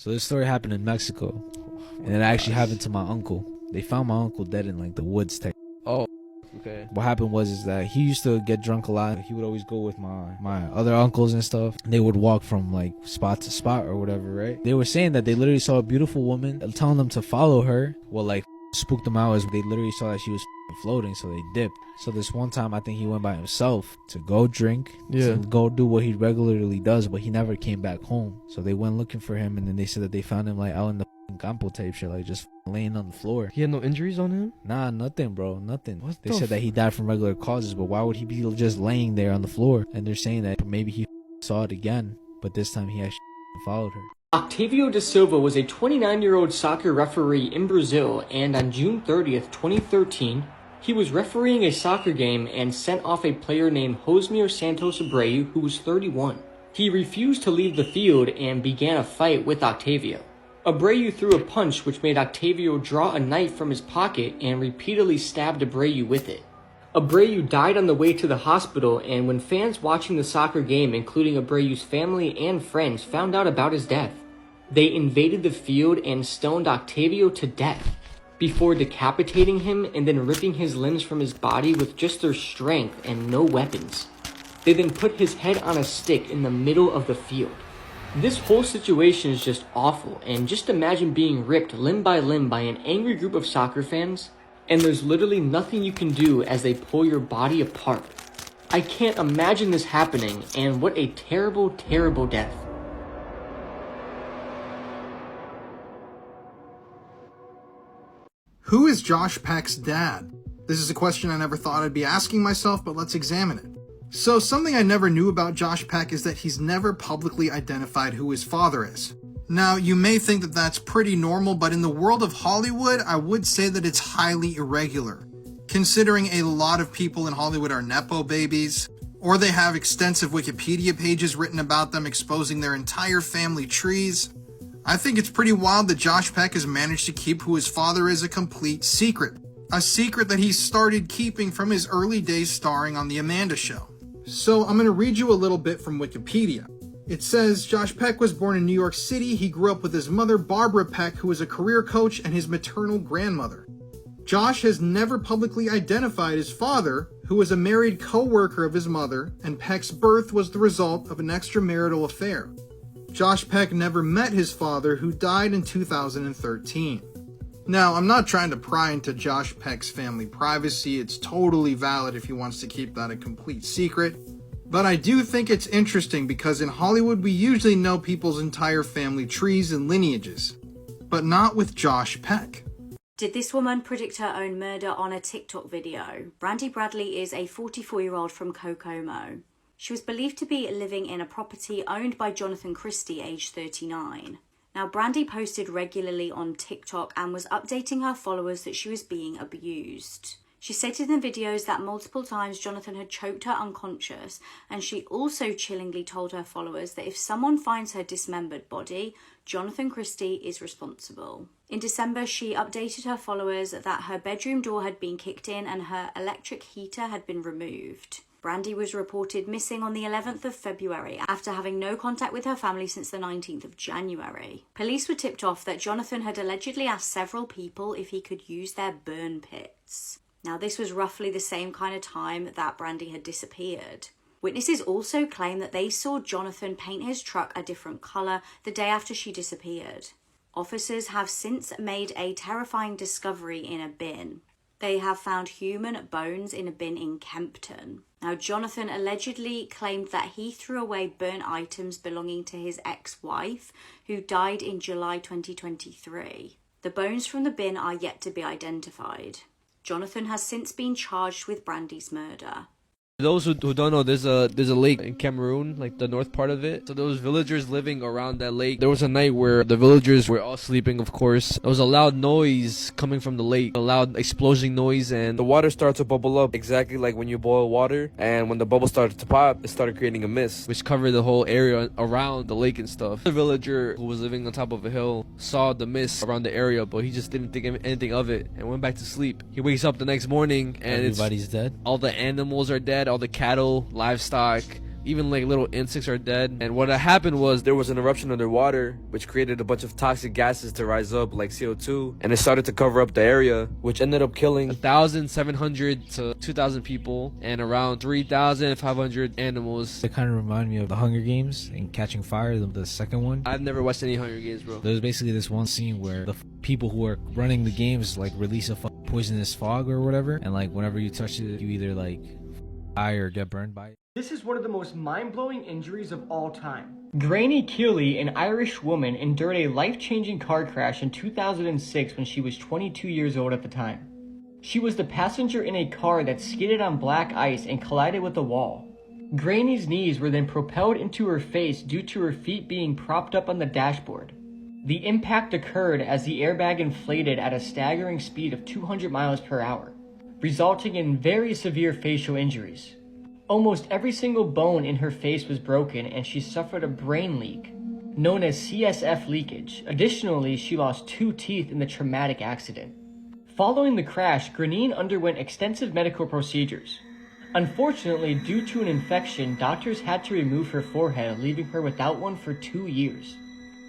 So this story happened in Mexico, and it actually happened to my uncle. They found my uncle dead in like the woods. Oh, okay. What happened was is that he used to get drunk a lot. He would always go with my other uncles and stuff. And they would walk from like spot to spot or whatever, right? They were saying that they literally saw a beautiful woman telling them to follow her. Well, like spooked them out as they literally saw that she was floating, so they dipped. So this one time I think he went by himself to go drink, to go do what he regularly does, but he never came back home. So they went looking for him, and then they said that they found him like out in the campo type shit, like just laying on the floor. He had no injuries on him? Nah, nothing, bro, nothing. They said that he died from regular causes, but why would he be just laying there on the floor? And they're saying that maybe he saw it again, but this time he actually followed her. Octavio da Silva was a 29-year-old soccer referee in Brazil, and on June 30th, 2013, he was refereeing a soccer game and sent off a player named Josmir Santos Abreu, who was 31. He refused to leave the field and began a fight with Octavio. Abreu threw a punch which made Octavio draw a knife from his pocket and repeatedly stabbed Abreu with it. Abreu died on the way to the hospital, and when fans watching the soccer game, including Abreu's family and friends, found out about his death, they invaded the field and stoned Octavio to death, before decapitating him and then ripping his limbs from his body with just their strength and no weapons. They then put his head on a stick in the middle of the field. This whole situation is just awful, and just imagine being ripped limb by limb by an angry group of soccer fans, and there's literally nothing you can do as they pull your body apart. I can't imagine this happening, and what a terrible, terrible death. Who is Josh Peck's dad? This is a question I never thought I'd be asking myself, but let's examine it. So something I never knew about Josh Peck is that he's never publicly identified who his father is. Now, you may think that that's pretty normal, but in the world of Hollywood, I would say that it's highly irregular, considering a lot of people in Hollywood are Nepo babies, or they have extensive Wikipedia pages written about them exposing their entire family trees. I think it's pretty wild that Josh Peck has managed to keep who his father is a complete secret. A secret that he started keeping from his early days starring on The Amanda Show. So I'm going to read you a little bit from Wikipedia. It says, Josh Peck was born in New York City. He grew up with his mother, Barbara Peck, who was a career coach, and his maternal grandmother. Josh has never publicly identified his father, who was a married co-worker of his mother, and Peck's birth was the result of an extramarital affair. Josh Peck never met his father, who died in 2013. Now, I'm not trying to pry into Josh Peck's family privacy. It's totally valid if he wants to keep that a complete secret. But I do think it's interesting because in Hollywood we usually know people's entire family trees and lineages, but not with Josh Peck. Did this woman predict her own murder on a TikTok video? Brandy Bradley is a 44-year-old from Kokomo. She was believed to be living in a property owned by Jonathan Christie, aged 39. Now, Brandy posted regularly on TikTok and was updating her followers that she was being abused. She stated in videos that multiple times Jonathan had choked her unconscious, and she also chillingly told her followers that if someone finds her dismembered body, Jonathan Christie is responsible. In December, she updated her followers that her bedroom door had been kicked in and her electric heater had been removed. Brandy was reported missing on the 11th of February after having no contact with her family since the 19th of January. Police were tipped off that Jonathan had allegedly asked several people if he could use their burn pits. Now, this was roughly the same kind of time that Brandy had disappeared. Witnesses also claim that they saw Jonathan paint his truck a different colour the day after she disappeared. Officers have since made a terrifying discovery in a bin. They have found human bones in a bin in Kempton. Now, Jonathan allegedly claimed that he threw away burnt items belonging to his ex-wife, who died in July 2023. The bones from the bin are yet to be identified. Jonathan has since been charged with Brandy's murder. Those who don't know, there's a lake in Cameroon, like the north part of it. So those villagers living around that lake, there was a night where the villagers were all sleeping, of course. There was a loud noise coming from the lake, a loud explosion noise, and the water started to bubble up exactly like when you boil water. And when the bubble started to pop, it started creating a mist, which covered the whole area around the lake and stuff. The villager who was living on top of a hill saw the mist around the area, but he just didn't think anything of it and went back to sleep. He wakes up the next morning and everybody's dead. All the animals are dead. All the cattle, livestock, Even like little insects are dead. And what happened was there was an eruption underwater, which created a bunch of toxic gases to rise up like CO2, and it started to cover up the area, which ended up killing 1,700 to 2,000 people and around 3,500 animals. It kind of reminded me of the Hunger Games and Catching Fire, the second one. I've never watched any Hunger Games, bro. There's basically this one scene where the people who are running the games like release a poisonous fog or whatever, and like whenever you touch it, you either like die or get burned by it. This is one of the most mind-blowing injuries of all time. Granny Keeley, an Irish woman, endured a life-changing car crash in 2006 when she was 22 years old at the time. She was the passenger in a car that skidded on black ice and collided with a wall. Granny's knees were then propelled into her face due to her feet being propped up on the dashboard. The impact occurred as the airbag inflated at a staggering speed of 200 miles per hour, resulting in very severe facial injuries. Almost every single bone in her face was broken, and she suffered a brain leak, known as CSF leakage. Additionally, she lost 2 teeth in the traumatic accident. Following the crash, Granine underwent extensive medical procedures. Unfortunately, due to an infection, doctors had to remove her forehead, leaving her without one for 2 years.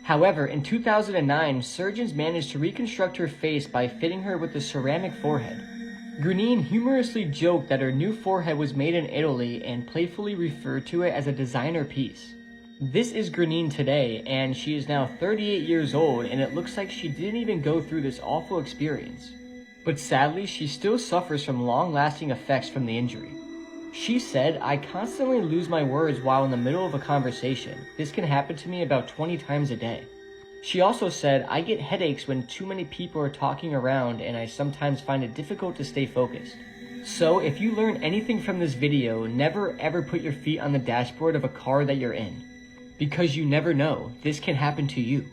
However, in 2009, surgeons managed to reconstruct her face by fitting her with a ceramic forehead. Granine humorously joked that her new forehead was made in Italy and playfully referred to it as a designer piece. This is Granine today, and she is now 38 years old, and it looks like she didn't even go through this awful experience. But sadly, she still suffers from long-lasting effects from the injury. She said, "I constantly lose my words while in the middle of a conversation. This can happen to me about 20 times a day." She also said, "I get headaches when too many people are talking around, and I sometimes find it difficult to stay focused." So if you learn anything from this video, never ever put your feet on the dashboard of a car that you're in. Because you never know, this can happen to you.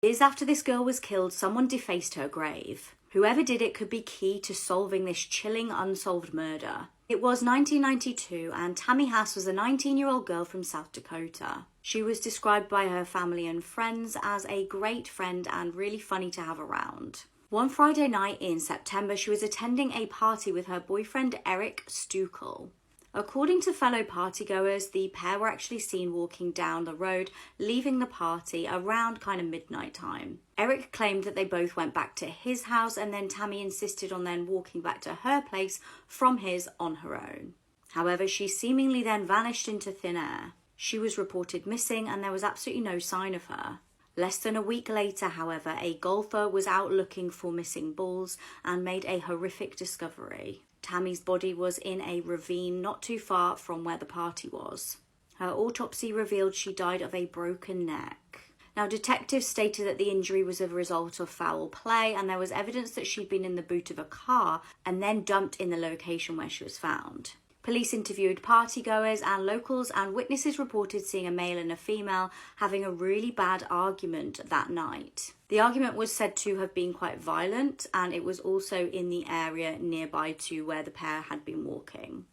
Years after this girl was killed, someone defaced her grave. Whoever did it could be key to solving this chilling unsolved murder. It was 1992, and Tammy Hass was a 19-year-old girl from South Dakota. She was described by her family and friends as a great friend and really funny to have around. One Friday night in September, she was attending a party with her boyfriend Eric Stukel. According to fellow partygoers, the pair were actually seen walking down the road, leaving the party around kind of midnight time. Eric claimed that they both went back to his house, and then Tammy insisted on then walking back to her place from his on her own. However, she seemingly then vanished into thin air. She was reported missing, and there was absolutely no sign of her. Less than a week later, however, a golfer was out looking for missing balls and made a horrific discovery. Tammy's body was in a ravine not too far from where the party was. Her autopsy revealed she died of a broken neck. Now, detectives stated that the injury was a result of foul play, and there was evidence that she'd been in the boot of a car and then dumped in the location where she was found. Police interviewed partygoers and locals, and witnesses reported seeing a male and a female having a really bad argument that night. The argument was said to have been quite violent, and it was also in the area nearby to where the pair had been walking.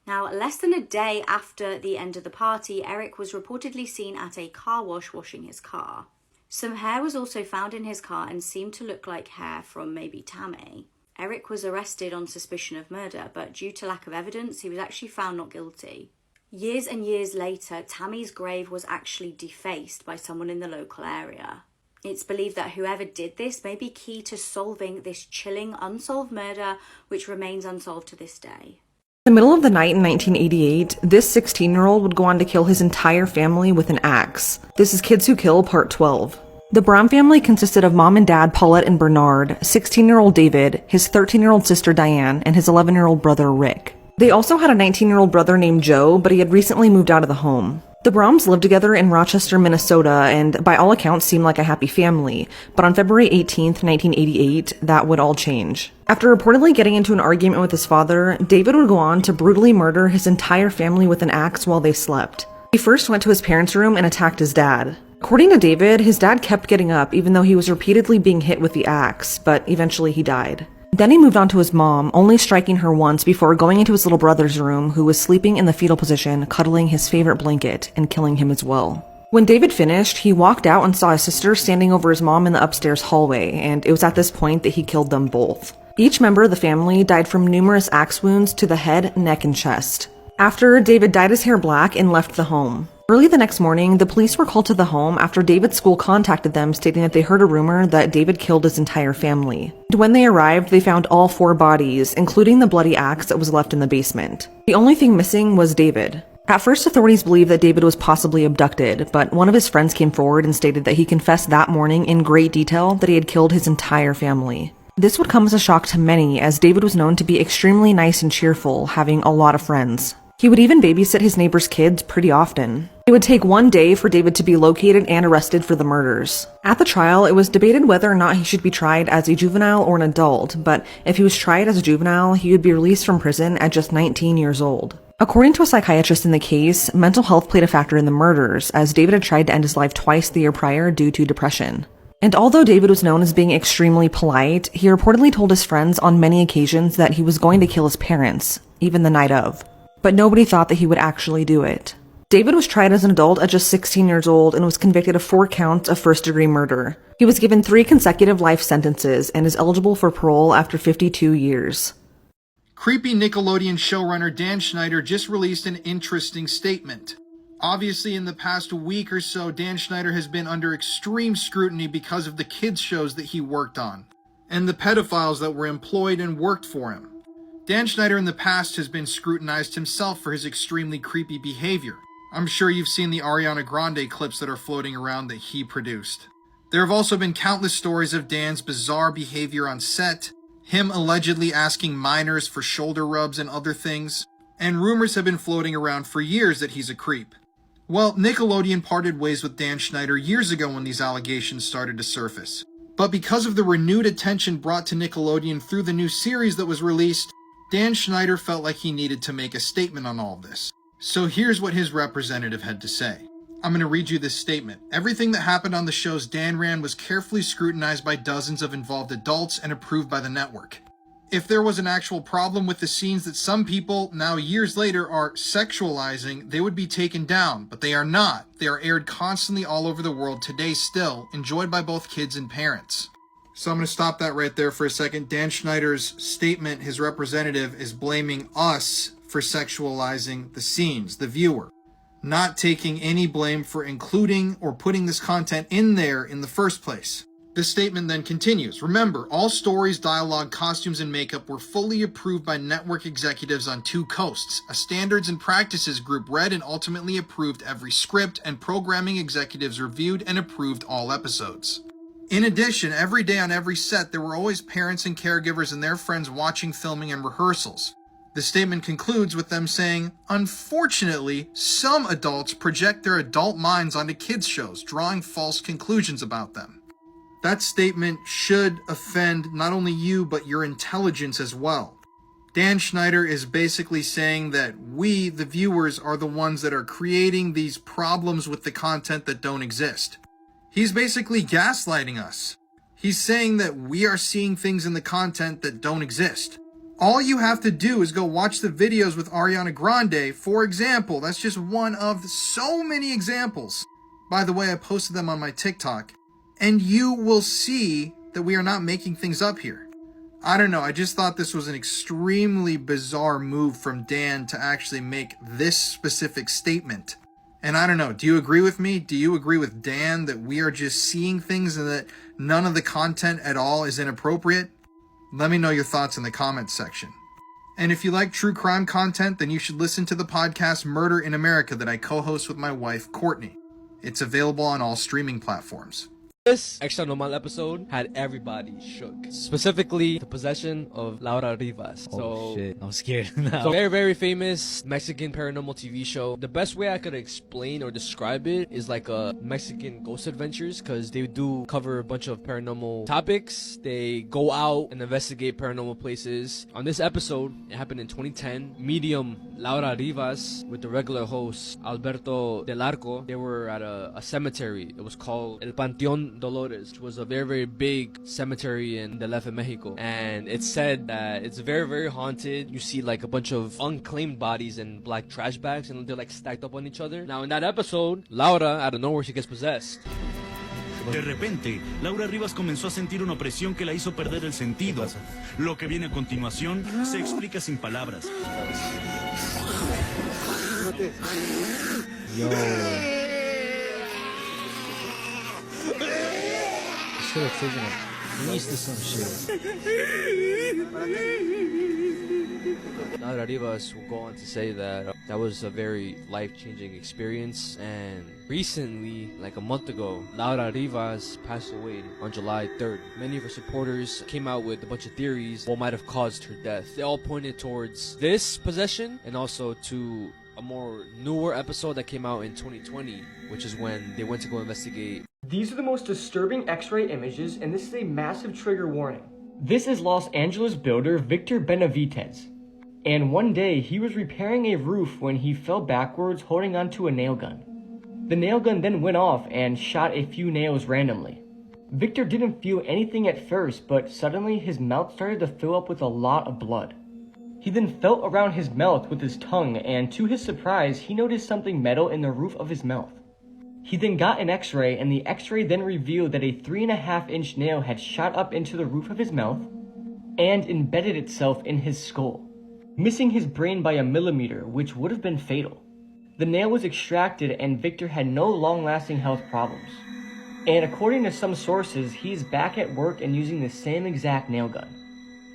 Now, less than a day after the end of the party, Eric was reportedly seen at a car wash washing his car. Some hair was also found in his car and seemed to look like hair from maybe Tammy. Eric was arrested on suspicion of murder, but due to lack of evidence, he was actually found not guilty. Years and years later, Tammy's grave was actually defaced by someone in the local area. It's believed that whoever did this may be key to solving this chilling unsolved murder, which remains unsolved to this day. In the middle of the night in 1988, this 16-year-old would go on to kill his entire family with an axe. This is Kids Who Kill Part 12. The Brown family consisted of mom and dad Paulette and Bernard, 16-year-old David, his 13-year-old sister Diane, and his 11-year-old brother Rick. They also had a 19-year-old brother named Joe, but he had recently moved out of the home. The Browns lived together in Rochester, Minnesota, and by all accounts seemed like a happy family, but on February 18th, 1988, that would all change. After reportedly getting into an argument with his father, David would go on to brutally murder his entire family with an axe while they slept. He first went to his parents' room and attacked his dad. According to David, his dad kept getting up even though he was repeatedly being hit with the axe, but eventually he died. Then he moved on to his mom, only striking her once before going into his little brother's room, who was sleeping in the fetal position, cuddling his favorite blanket, and killing him as well. When David finished, he walked out and saw his sister standing over his mom in the upstairs hallway, and it was at this point that he killed them both. Each member of the family died from numerous axe wounds to the head, neck, and chest. After, David dyed his hair black and left the home. Early the next morning, the police were called to the home after David's school contacted them stating that they heard a rumor that David killed his entire family. When they arrived, they found all 4 bodies, including the bloody axe that was left in the basement. The only thing missing was David. At first, authorities believed that David was possibly abducted, but one of his friends came forward and stated that he confessed that morning in great detail that he had killed his entire family. This would come as a shock to many, as David was known to be extremely nice and cheerful, having a lot of friends. He would even babysit his neighbors' kids pretty often. It would take 1 day for David to be located and arrested for the murders. At the trial, it was debated whether or not he should be tried as a juvenile or an adult, but if he was tried as a juvenile, he would be released from prison at just 19 years old. According to a psychiatrist in the case, mental health played a factor in the murders, as David had tried to end his life twice the year prior due to depression. And although David was known as being extremely polite, he reportedly told his friends on many occasions that he was going to kill his parents, even the night of. But nobody thought that he would actually do it. David was tried as an adult at just 16 years old and was convicted of 4 counts of first-degree murder. He was given 3 consecutive life sentences and is eligible for parole after 52 years. Creepy Nickelodeon showrunner Dan Schneider just released an interesting statement. Obviously, in the past week or so, Dan Schneider has been under extreme scrutiny because of the kids' shows that he worked on, and the pedophiles that were employed and worked for him. Dan Schneider in the past has been scrutinized himself for his extremely creepy behavior. I'm sure you've seen the Ariana Grande clips that are floating around that he produced. There have also been countless stories of Dan's bizarre behavior on set, him allegedly asking minors for shoulder rubs and other things, and rumors have been floating around for years that he's a creep. Well, Nickelodeon parted ways with Dan Schneider years ago when these allegations started to surface. But because of the renewed attention brought to Nickelodeon through the new series that was released, Dan Schneider felt like he needed to make a statement on all this. So here's what his representative had to say. I'm going to read you this statement. Everything that happened on the shows Dan ran was carefully scrutinized by dozens of involved adults and approved by the network. If there was an actual problem with the scenes that some people, now years later, are sexualizing, they would be taken down, but they are not. They are aired constantly all over the world today still, enjoyed by both kids and parents. So I'm going to stop that right there for a second. Dan Schneider's statement, his representative, is blaming us for sexualizing the scenes, the viewer, not taking any blame for including or putting this content in there in the first place. This statement then continues. Remember, all stories, dialogue, costumes, and makeup were fully approved by network executives on 2 coasts. A standards and practices group read and ultimately approved every script, and programming executives reviewed and approved all episodes. In addition, every day on every set, there were always parents and caregivers and their friends watching filming and rehearsals. The statement concludes with them saying, unfortunately, some adults project their adult minds onto kids' shows, drawing false conclusions about them. That statement should offend not only you, but your intelligence as well. Dan Schneider is basically saying that we, the viewers, are the ones that are creating these problems with the content that don't exist. He's basically gaslighting us. He's saying that we are seeing things in the content that don't exist. All you have to do is go watch the videos with Ariana Grande, for example. That's just one of so many examples. By the way, I posted them on my TikTok. And you will see that we are not making things up here. I don't know, I just thought this was an extremely bizarre move from Dan to actually make this specific statement. And I don't know, do you agree with me? Do you agree with Dan that we are just seeing things and that none of the content at all is inappropriate? Let me know your thoughts in the comments section. And if you like true crime content, then you should listen to the podcast Murder in America that I co-host with my wife, Courtney. It's available on all streaming platforms. This extra normal episode had everybody shook. Specifically, the possession of Laura Rivas. Oh shit, I'm scared now. So very, very famous Mexican paranormal TV show. The best way I could explain or describe it is like a Mexican ghost adventures, because they do cover a bunch of paranormal topics. They go out and investigate paranormal places. On this episode, it happened in 2010. Medium Laura Rivas with the regular host Alberto Del Arco, they were at a cemetery. It was called El Panteón Dolores, which was a very, very big cemetery in the Left in Mexico. And it's said that it's very, very haunted. You see like a bunch of unclaimed bodies in black trash bags, and they're like stacked up on each other. Now in that episode, Laura, out of nowhere, she gets possessed. De repente, Laura Rivas comenzó a sentir una opresión que la hizo perder el sentido. Lo que viene a continuación se explica sin palabras. Yo. Should have taken at least to some shit. Laura Rivas will go on to say that that was a very life-changing experience, and recently, like a month ago, Laura Rivas passed away on July 3rd. Many of her supporters came out with a bunch of theories what might have caused her death. They all pointed towards this possession and also to a more newer episode that came out in 2020, which is when they went to go investigate. These are the most disturbing X-ray images, and this is a massive trigger warning. This is Los Angeles builder Victor Benavides. And one day, he was repairing a roof when he fell backwards holding onto a nail gun. The nail gun then went off and shot a few nails randomly. Victor didn't feel anything at first, but suddenly his mouth started to fill up with a lot of blood. He then felt around his mouth with his tongue, and to his surprise, he noticed something metal in the roof of his mouth. He then got an X-ray, and the X-ray then revealed that a 3.5-inch nail had shot up into the roof of his mouth and embedded itself in his skull, missing his brain by 1 millimeter, which would have been fatal. The nail was extracted, and Victor had no long-lasting health problems. And according to some sources, he is back at work and using the same exact nail gun.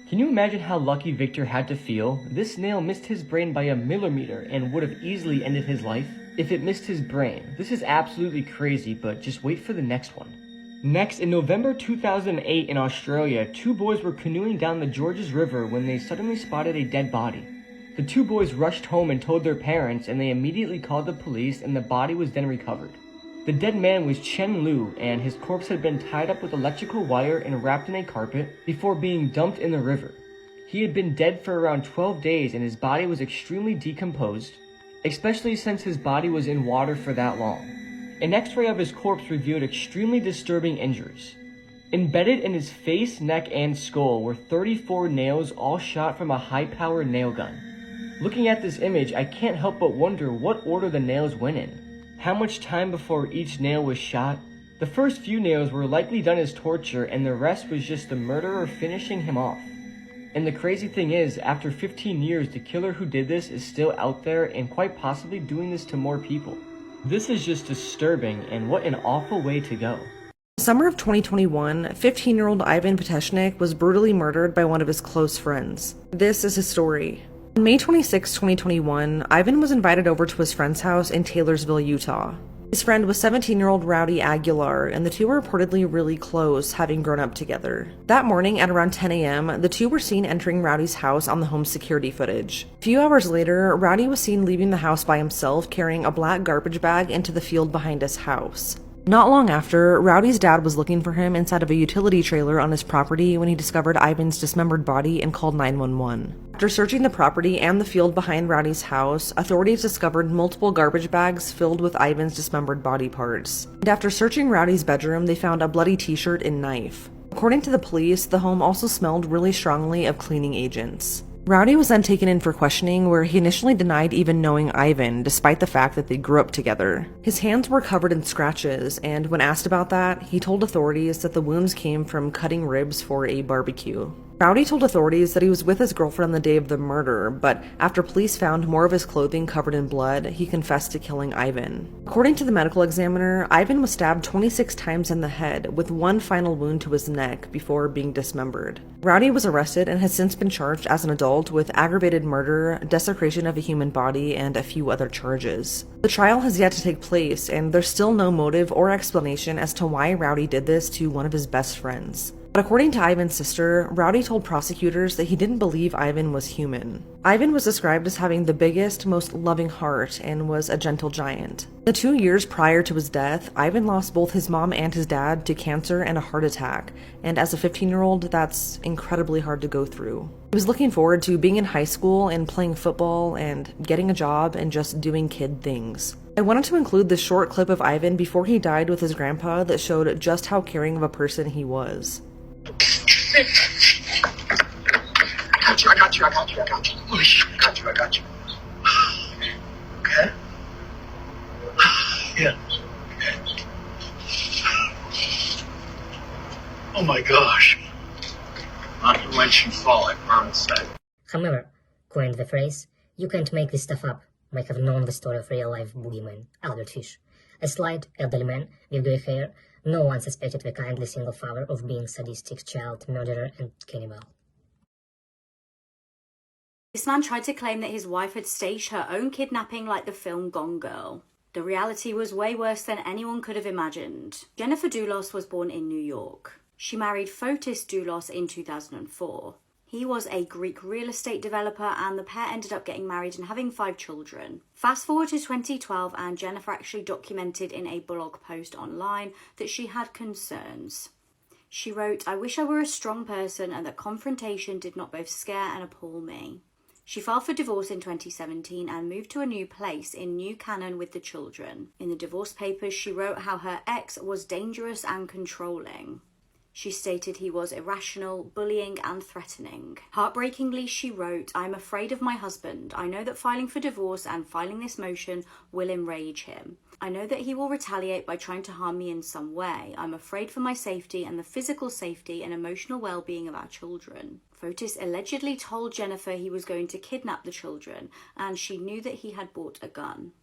Can you imagine how lucky Victor had to feel? This nail missed his brain by 1 millimeter and would have easily ended his life if it missed his brain. This is absolutely crazy, but just wait for the next one. Next, in November 2008 in Australia, 2 boys were canoeing down the Georges River when they suddenly spotted a dead body. The 2 boys rushed home and told their parents, and they immediately called the police, and the body was then recovered. The dead man was Chen Lu, and his corpse had been tied up with electrical wire and wrapped in a carpet before being dumped in the river. He had been dead for around 12 days, and his body was extremely decomposed, especially since his body was in water for that long. An X-ray of his corpse revealed extremely disturbing injuries. Embedded in his face, neck, and skull were 34 nails, all shot from a high-powered nail gun. Looking at this image, I can't help but wonder what order the nails went in. How much time before each nail was shot? The first few nails were likely done as torture, and the rest was just the murderer finishing him off. And the crazy thing is, after 15 years, the killer who did this is still out there and quite possibly doing this to more people. This is just disturbing, and what an awful way to go. Summer of 2021, 15-year-old Ivan Peteshnik was brutally murdered by one of his close friends. This is his story. On May 26, 2021, Ivan was invited over to his friend's house in Taylorsville, Utah. His friend was 17-year-old Rowdy Aguilar, and the two were reportedly really close, having grown up together. That morning at around 10 a.m., the two were seen entering Rowdy's house on the home security footage. A few hours later, Rowdy was seen leaving the house by himself, carrying a black garbage bag into the field behind his house. Not long after, Rowdy's dad was looking for him inside of a utility trailer on his property when he discovered Ivan's dismembered body and called 911. After searching the property and the field behind Rowdy's house, authorities discovered multiple garbage bags filled with Ivan's dismembered body parts. And after searching Rowdy's bedroom, they found a bloody t-shirt and knife. According to the police, the home also smelled really strongly of cleaning agents. Rowdy was then taken in for questioning, where he initially denied even knowing Ivan, despite the fact that they grew up together. His hands were covered in scratches, and when asked about that, he told authorities that the wounds came from cutting ribs for a barbecue. Rowdy told authorities that he was with his girlfriend the day of the murder, but after police found more of his clothing covered in blood, he confessed to killing Ivan. According to the medical examiner, Ivan was stabbed 26 times in the head, with one final wound to his neck before being dismembered. Rowdy was arrested and has since been charged as an adult with aggravated murder, desecration of a human body, and a few other charges. The trial has yet to take place, and there's still no motive or explanation as to why Rowdy did this to one of his best friends. But according to Ivan's sister, Rowdy told prosecutors that he didn't believe Ivan was human. Ivan was described as having the biggest, most loving heart and was a gentle giant. The 2 years prior to his death, Ivan lost both his mom and his dad to cancer and a heart attack, and as a 15-year-old, that's incredibly hard to go through. He was looking forward to being in high school and playing football and getting a job and just doing kid things. I wanted to include this short clip of Ivan before he died with his grandpa that showed just how caring of a person he was. I got you. Okay? Yeah. Oh my gosh. Not to let you fall, I promise. However, coined the phrase, "You can't make this stuff up." might have known the story of real-life boogeyman, Albert Fish. A slight, elderly man with grey hair, no one suspected the kindly single father of being sadistic child murderer and cannibal. This man tried to claim that his wife had staged her own kidnapping like the film Gone Girl. The reality was way worse than anyone could have imagined. Jennifer Doulos was born in New York. She married Fotis Doulos in 2004. He was a Greek real estate developer, and the pair ended up getting married and having 5 children. Fast forward to 2012, and Jennifer actually documented in a blog post online that she had concerns. She wrote, "I wish I were a strong person and that confrontation did not both scare and appall me." She filed for divorce in 2017 and moved to a new place in New Canaan with the children. In the divorce papers, she wrote how her ex was dangerous and controlling. She stated he was irrational, bullying, and threatening. Heartbreakingly, she wrote, "I'm afraid of my husband. I know that filing for divorce and filing this motion will enrage him. I know that he will retaliate by trying to harm me in some way. I'm afraid for my safety and the physical safety and emotional well-being of our children." Fotis allegedly told Jennifer he was going to kidnap the children, and she knew that he had bought a gun.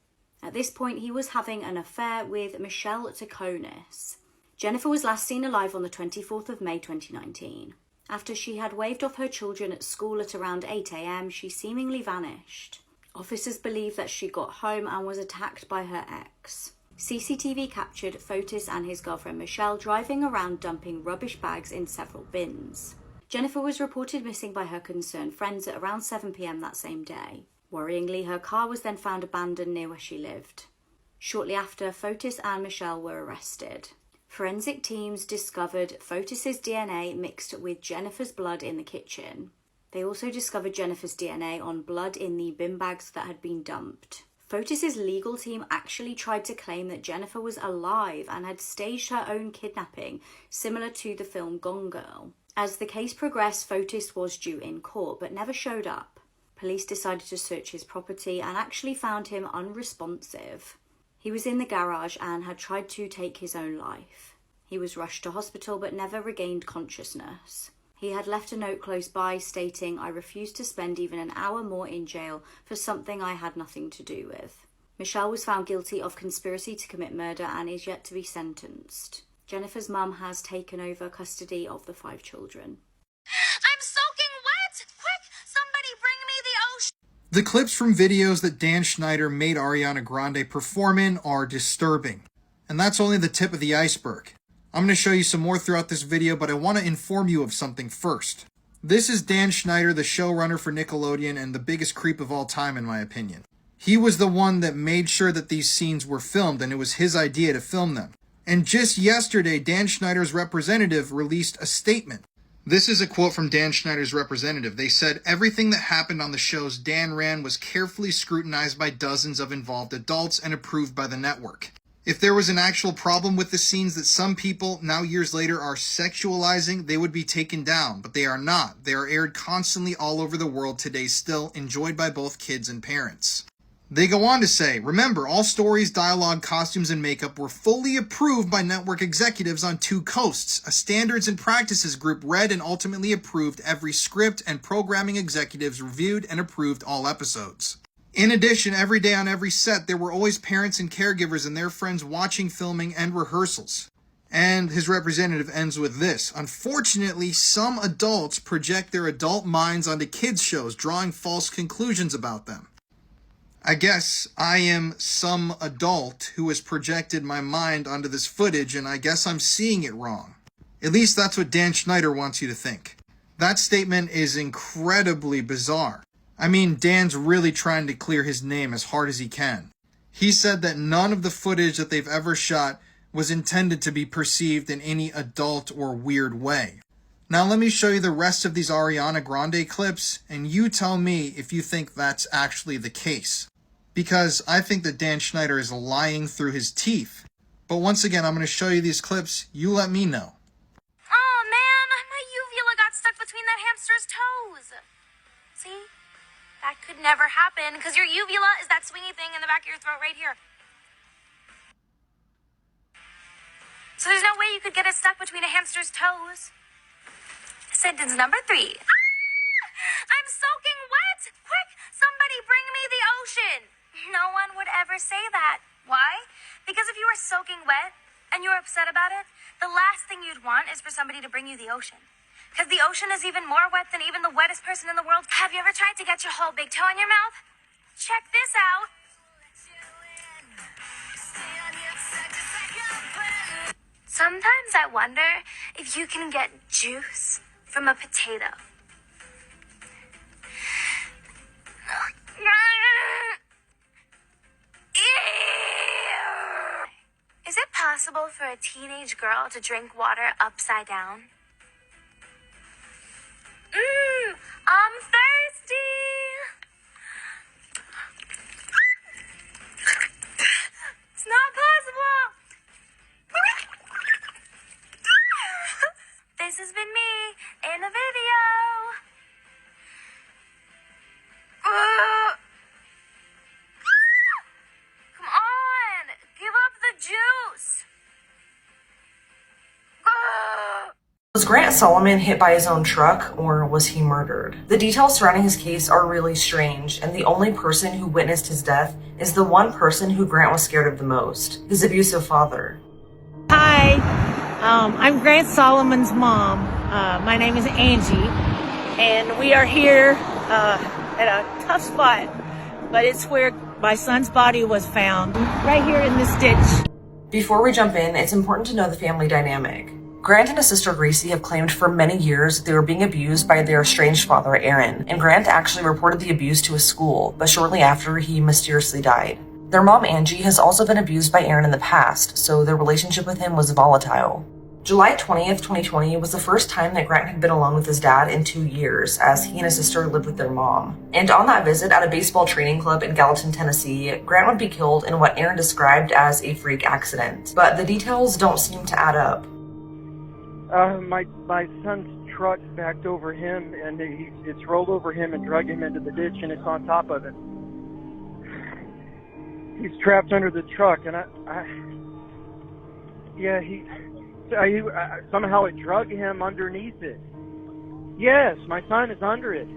At this point, he was having an affair with Michelle Taconis. Jennifer was last seen alive on the 24th of May 2019. After she had waved off her children at school at around 8 a.m, she seemingly vanished. Officers believe that she got home and was attacked by her ex. CCTV captured Fotis and his girlfriend Michelle driving around dumping rubbish bags in several bins. Jennifer was reported missing by her concerned friends at around 7 p.m. that same day. Worryingly, her car was then found abandoned near where she lived. Shortly after, Fotis and Michelle were arrested. Forensic teams discovered Fotis's DNA mixed with Jennifer's blood in the kitchen. They also discovered Jennifer's DNA on blood in the bin bags that had been dumped. Fotis's legal team actually tried to claim that Jennifer was alive and had staged her own kidnapping, similar to the film Gone Girl. As the case progressed, Fotis was due in court but never showed up. Police decided to search his property and actually found him unresponsive. He was in the garage and had tried to take his own life. He was rushed to hospital but never regained consciousness. He had left a note close by stating, "I refuse to spend even an hour more in jail for something I had nothing to do with." Michelle was found guilty of conspiracy to commit murder and is yet to be sentenced. Jennifer's mum has taken over custody of the 5 children. I'm soaking wet! Quick, somebody bring me the ocean! The clips from videos that Dan Schneider made Ariana Grande perform in are disturbing. And that's only the tip of the iceberg. I'm going to show you some more throughout this video, but I want to inform you of something first. This is Dan Schneider, the showrunner for Nickelodeon and the biggest creep of all time in my opinion. He was the one that made sure that these scenes were filmed, and it was his idea to film them. And just yesterday, Dan Schneider's representative released a statement. This is a quote from Dan Schneider's representative. They said, "Everything that happened on the shows Dan ran was carefully scrutinized by dozens of involved adults and approved by the network. If there was an actual problem with the scenes that some people, now years later, are sexualizing, they would be taken down, but they are not. They are aired constantly all over the world today still, enjoyed by both kids and parents." They go on to say, "Remember, all stories, dialogue, costumes, and makeup were fully approved by network executives on 2 coasts. A standards and practices group read and ultimately approved every script, and programming executives reviewed and approved all episodes. In addition, every day on every set, there were always parents and caregivers and their friends watching filming and rehearsals." And his representative ends with this: "Unfortunately, some adults project their adult minds onto kids' shows, drawing false conclusions about them." I guess I am some adult who has projected my mind onto this footage, and I guess I'm seeing it wrong. At least that's what Dan Schneider wants you to think. That statement is incredibly bizarre. I mean, Dan's really trying to clear his name as hard as he can. He said that none of the footage that they've ever shot was intended to be perceived in any adult or weird way. Now let me show you the rest of these Ariana Grande clips, and you tell me if you think that's actually the case. Because I think that Dan Schneider is lying through his teeth. But once again, I'm going to show you these clips. You let me know. Oh man, my uvula got stuck between that hamster's toes. See? That could never happen, because your uvula is that swingy thing in the back of your throat right here. So there's no way you could get it stuck between a hamster's toes. Sentence number 3. I'm soaking wet! Quick, somebody bring me the ocean! No one would ever say that. Why? Because if you were soaking wet and you were upset about it, the last thing you'd want is for somebody to bring you the ocean. Because the ocean is even more wet than even the wettest person in the world. Have you ever tried to get your whole big toe in your mouth? Check this out. Sometimes I wonder if you can get juice from a potato. Is it possible for a teenage girl to drink water upside down? I'm thirsty. It's not possible. This has been me in a video. Come on, give up the juice. Was Grant Solomon hit by his own truck, or was he murdered? The details surrounding his case are really strange, and the only person who witnessed his death is the one person who Grant was scared of the most, his abusive father. Hi, I'm Grant Solomon's mom. My name is Angie, and we are here at a tough spot, but it's where my son's body was found, right here in this ditch. Before we jump in, it's important to know the family dynamic. Grant and his sister Gracie have claimed for many years that they were being abused by their estranged father, Aaron, and Grant actually reported the abuse to his school, but shortly after, he mysteriously died. Their mom, Angie, has also been abused by Aaron in the past, so their relationship with him was volatile. July 20th, 2020 was the first time that Grant had been alone with his dad in 2 years, as he and his sister lived with their mom. And on that visit at a baseball training club in Gallatin, Tennessee, Grant would be killed in what Aaron described as a freak accident. But the details don't seem to add up. My son's truck backed over him, and it's rolled over him and drug him into the ditch, and it's on top of it. He's trapped under the truck, and somehow it drug him underneath it. Yes, my son is under it.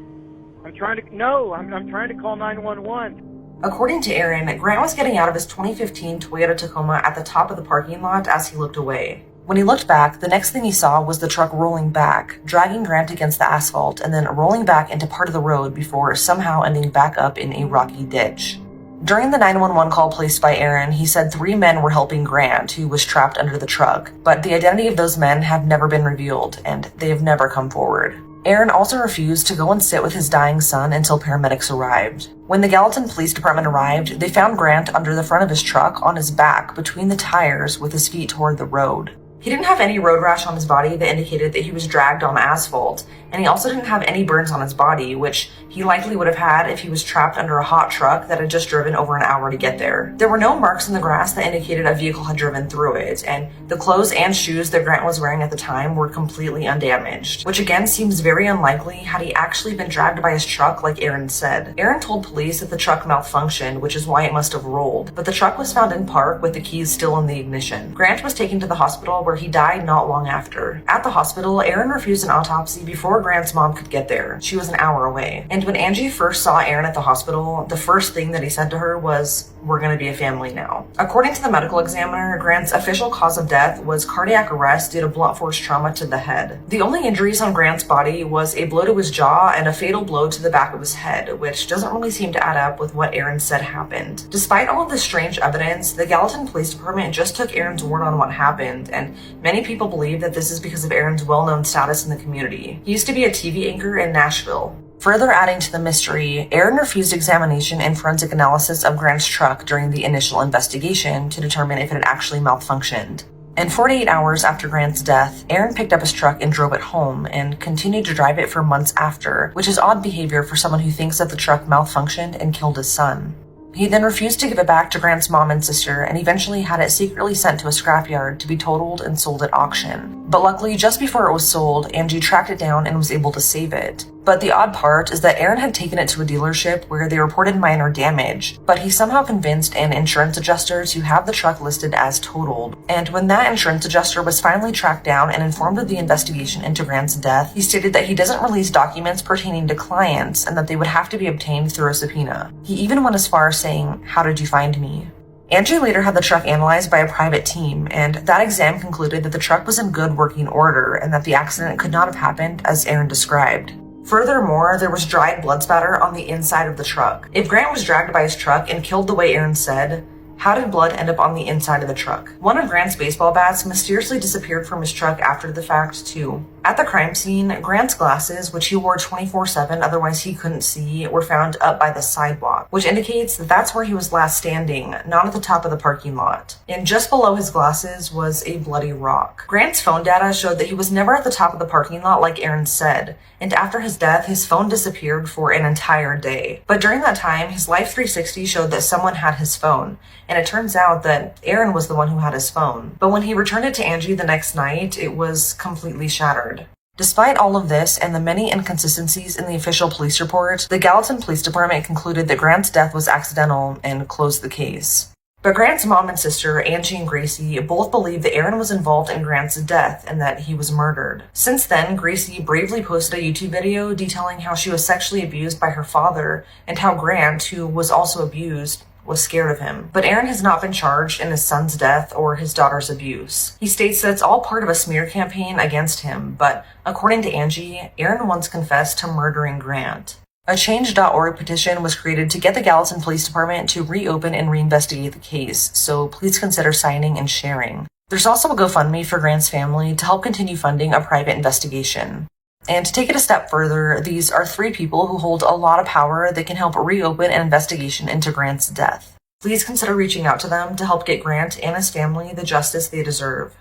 I'm trying to call 911. According to Aaron, Grant was getting out of his 2015 Toyota Tacoma at the top of the parking lot as he looked away. When he looked back, the next thing he saw was the truck rolling back, dragging Grant against the asphalt, and then rolling back into part of the road before somehow ending back up in a rocky ditch. During the 911 call placed by Aaron, he said 3 men were helping Grant, who was trapped under the truck, but the identity of those men have never been revealed, and they have never come forward. Aaron also refused to go and sit with his dying son until paramedics arrived. When the Gallatin Police Department arrived, they found Grant under the front of his truck on his back between the tires with his feet toward the road. He didn't have any road rash on his body that indicated that he was dragged on asphalt, and he also didn't have any burns on his body, which he likely would have had if he was trapped under a hot truck that had just driven over an hour to get there. There were no marks in the grass that indicated a vehicle had driven through it, and the clothes and shoes that Grant was wearing at the time were completely undamaged, which again seems very unlikely had he actually been dragged by his truck like Aaron said. Aaron told police that the truck malfunctioned, which is why it must have rolled, but the truck was found in park with the keys still in the ignition. Grant was taken to the hospital where he died not long after. At the hospital, Aaron refused an autopsy before Grant's mom could get there. She was an hour away. And when Angie first saw Aaron at the hospital, the first thing that he said to her was, "We're gonna be a family now." According to the medical examiner, Grant's official cause of death was cardiac arrest due to blunt force trauma to the head. The only injuries on Grant's body was a blow to his jaw and a fatal blow to the back of his head, which doesn't really seem to add up with what Aaron said happened. Despite all of this strange evidence, the Gallatin Police Department just took Aaron's word on what happened, and many people believe that this is because of Aaron's well-known status in the community. He used to be a TV anchor in Nashville. Further adding to the mystery, Aaron refused examination and forensic analysis of Grant's truck during the initial investigation to determine if it had actually malfunctioned. And 48 hours after Grant's death, Aaron picked up his truck and drove it home and continued to drive it for months after, which is odd behavior for someone who thinks that the truck malfunctioned and killed his son. He then refused to give it back to Grant's mom and sister and eventually had it secretly sent to a scrapyard to be totaled and sold at auction. But luckily, just before it was sold, Angie tracked it down and was able to save it. But the odd part is that Aaron had taken it to a dealership where they reported minor damage, but he somehow convinced an insurance adjuster to have the truck listed as totaled. And when that insurance adjuster was finally tracked down and informed of the investigation into Grant's death, he stated that he doesn't release documents pertaining to clients and that they would have to be obtained through a subpoena. He even went as far as saying, "How did you find me?" Angie later had the truck analyzed by a private team, and that exam concluded that the truck was in good working order and that the accident could not have happened as Aaron described. Furthermore, there was dried blood spatter on the inside of the truck. If Grant was dragged by his truck and killed the way Aaron said, how did blood end up on the inside of the truck? One of Grant's baseball bats mysteriously disappeared from his truck after the fact, too. At the crime scene, Grant's glasses, which he wore 24/7, otherwise he couldn't see, were found up by the sidewalk, which indicates that that's where he was last standing, not at the top of the parking lot. And just below his glasses was a bloody rock. Grant's phone data showed that he was never at the top of the parking lot like Aaron said, and after his death, his phone disappeared for an entire day. But during that time, his Life 360 showed that someone had his phone, and it turns out that Aaron was the one who had his phone. But when he returned it to Angie the next night, it was completely shattered. Despite all of this and the many inconsistencies in the official police report, the Gallatin Police Department concluded that Grant's death was accidental and closed the case. But Grant's mom and sister, Angie and Gracie, both believe that Aaron was involved in Grant's death and that he was murdered. Since then, Gracie bravely posted a YouTube video detailing how she was sexually abused by her father and how Grant, who was also abused, was scared of him. But Aaron has not been charged in his son's death or his daughter's abuse. He states that it's all part of a smear campaign against him, but according to Angie, Aaron once confessed to murdering Grant. A Change.org petition was created to get the Gallatin Police Department to reopen and reinvestigate the case, so please consider signing and sharing. There's also a GoFundMe for Grant's family to help continue funding a private investigation. And to take it a step further, these are 3 people who hold a lot of power that can help reopen an investigation into Grant's death. Please consider reaching out to them to help get Grant and his family the justice they deserve.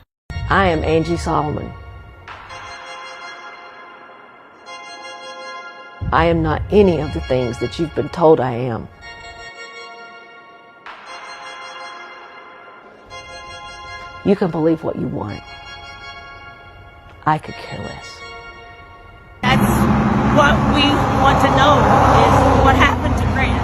I am Angie Solomon. I am not any of the things that you've been told I am. You can believe what you want. I could care less. That's what we want to know is what happened to Grant.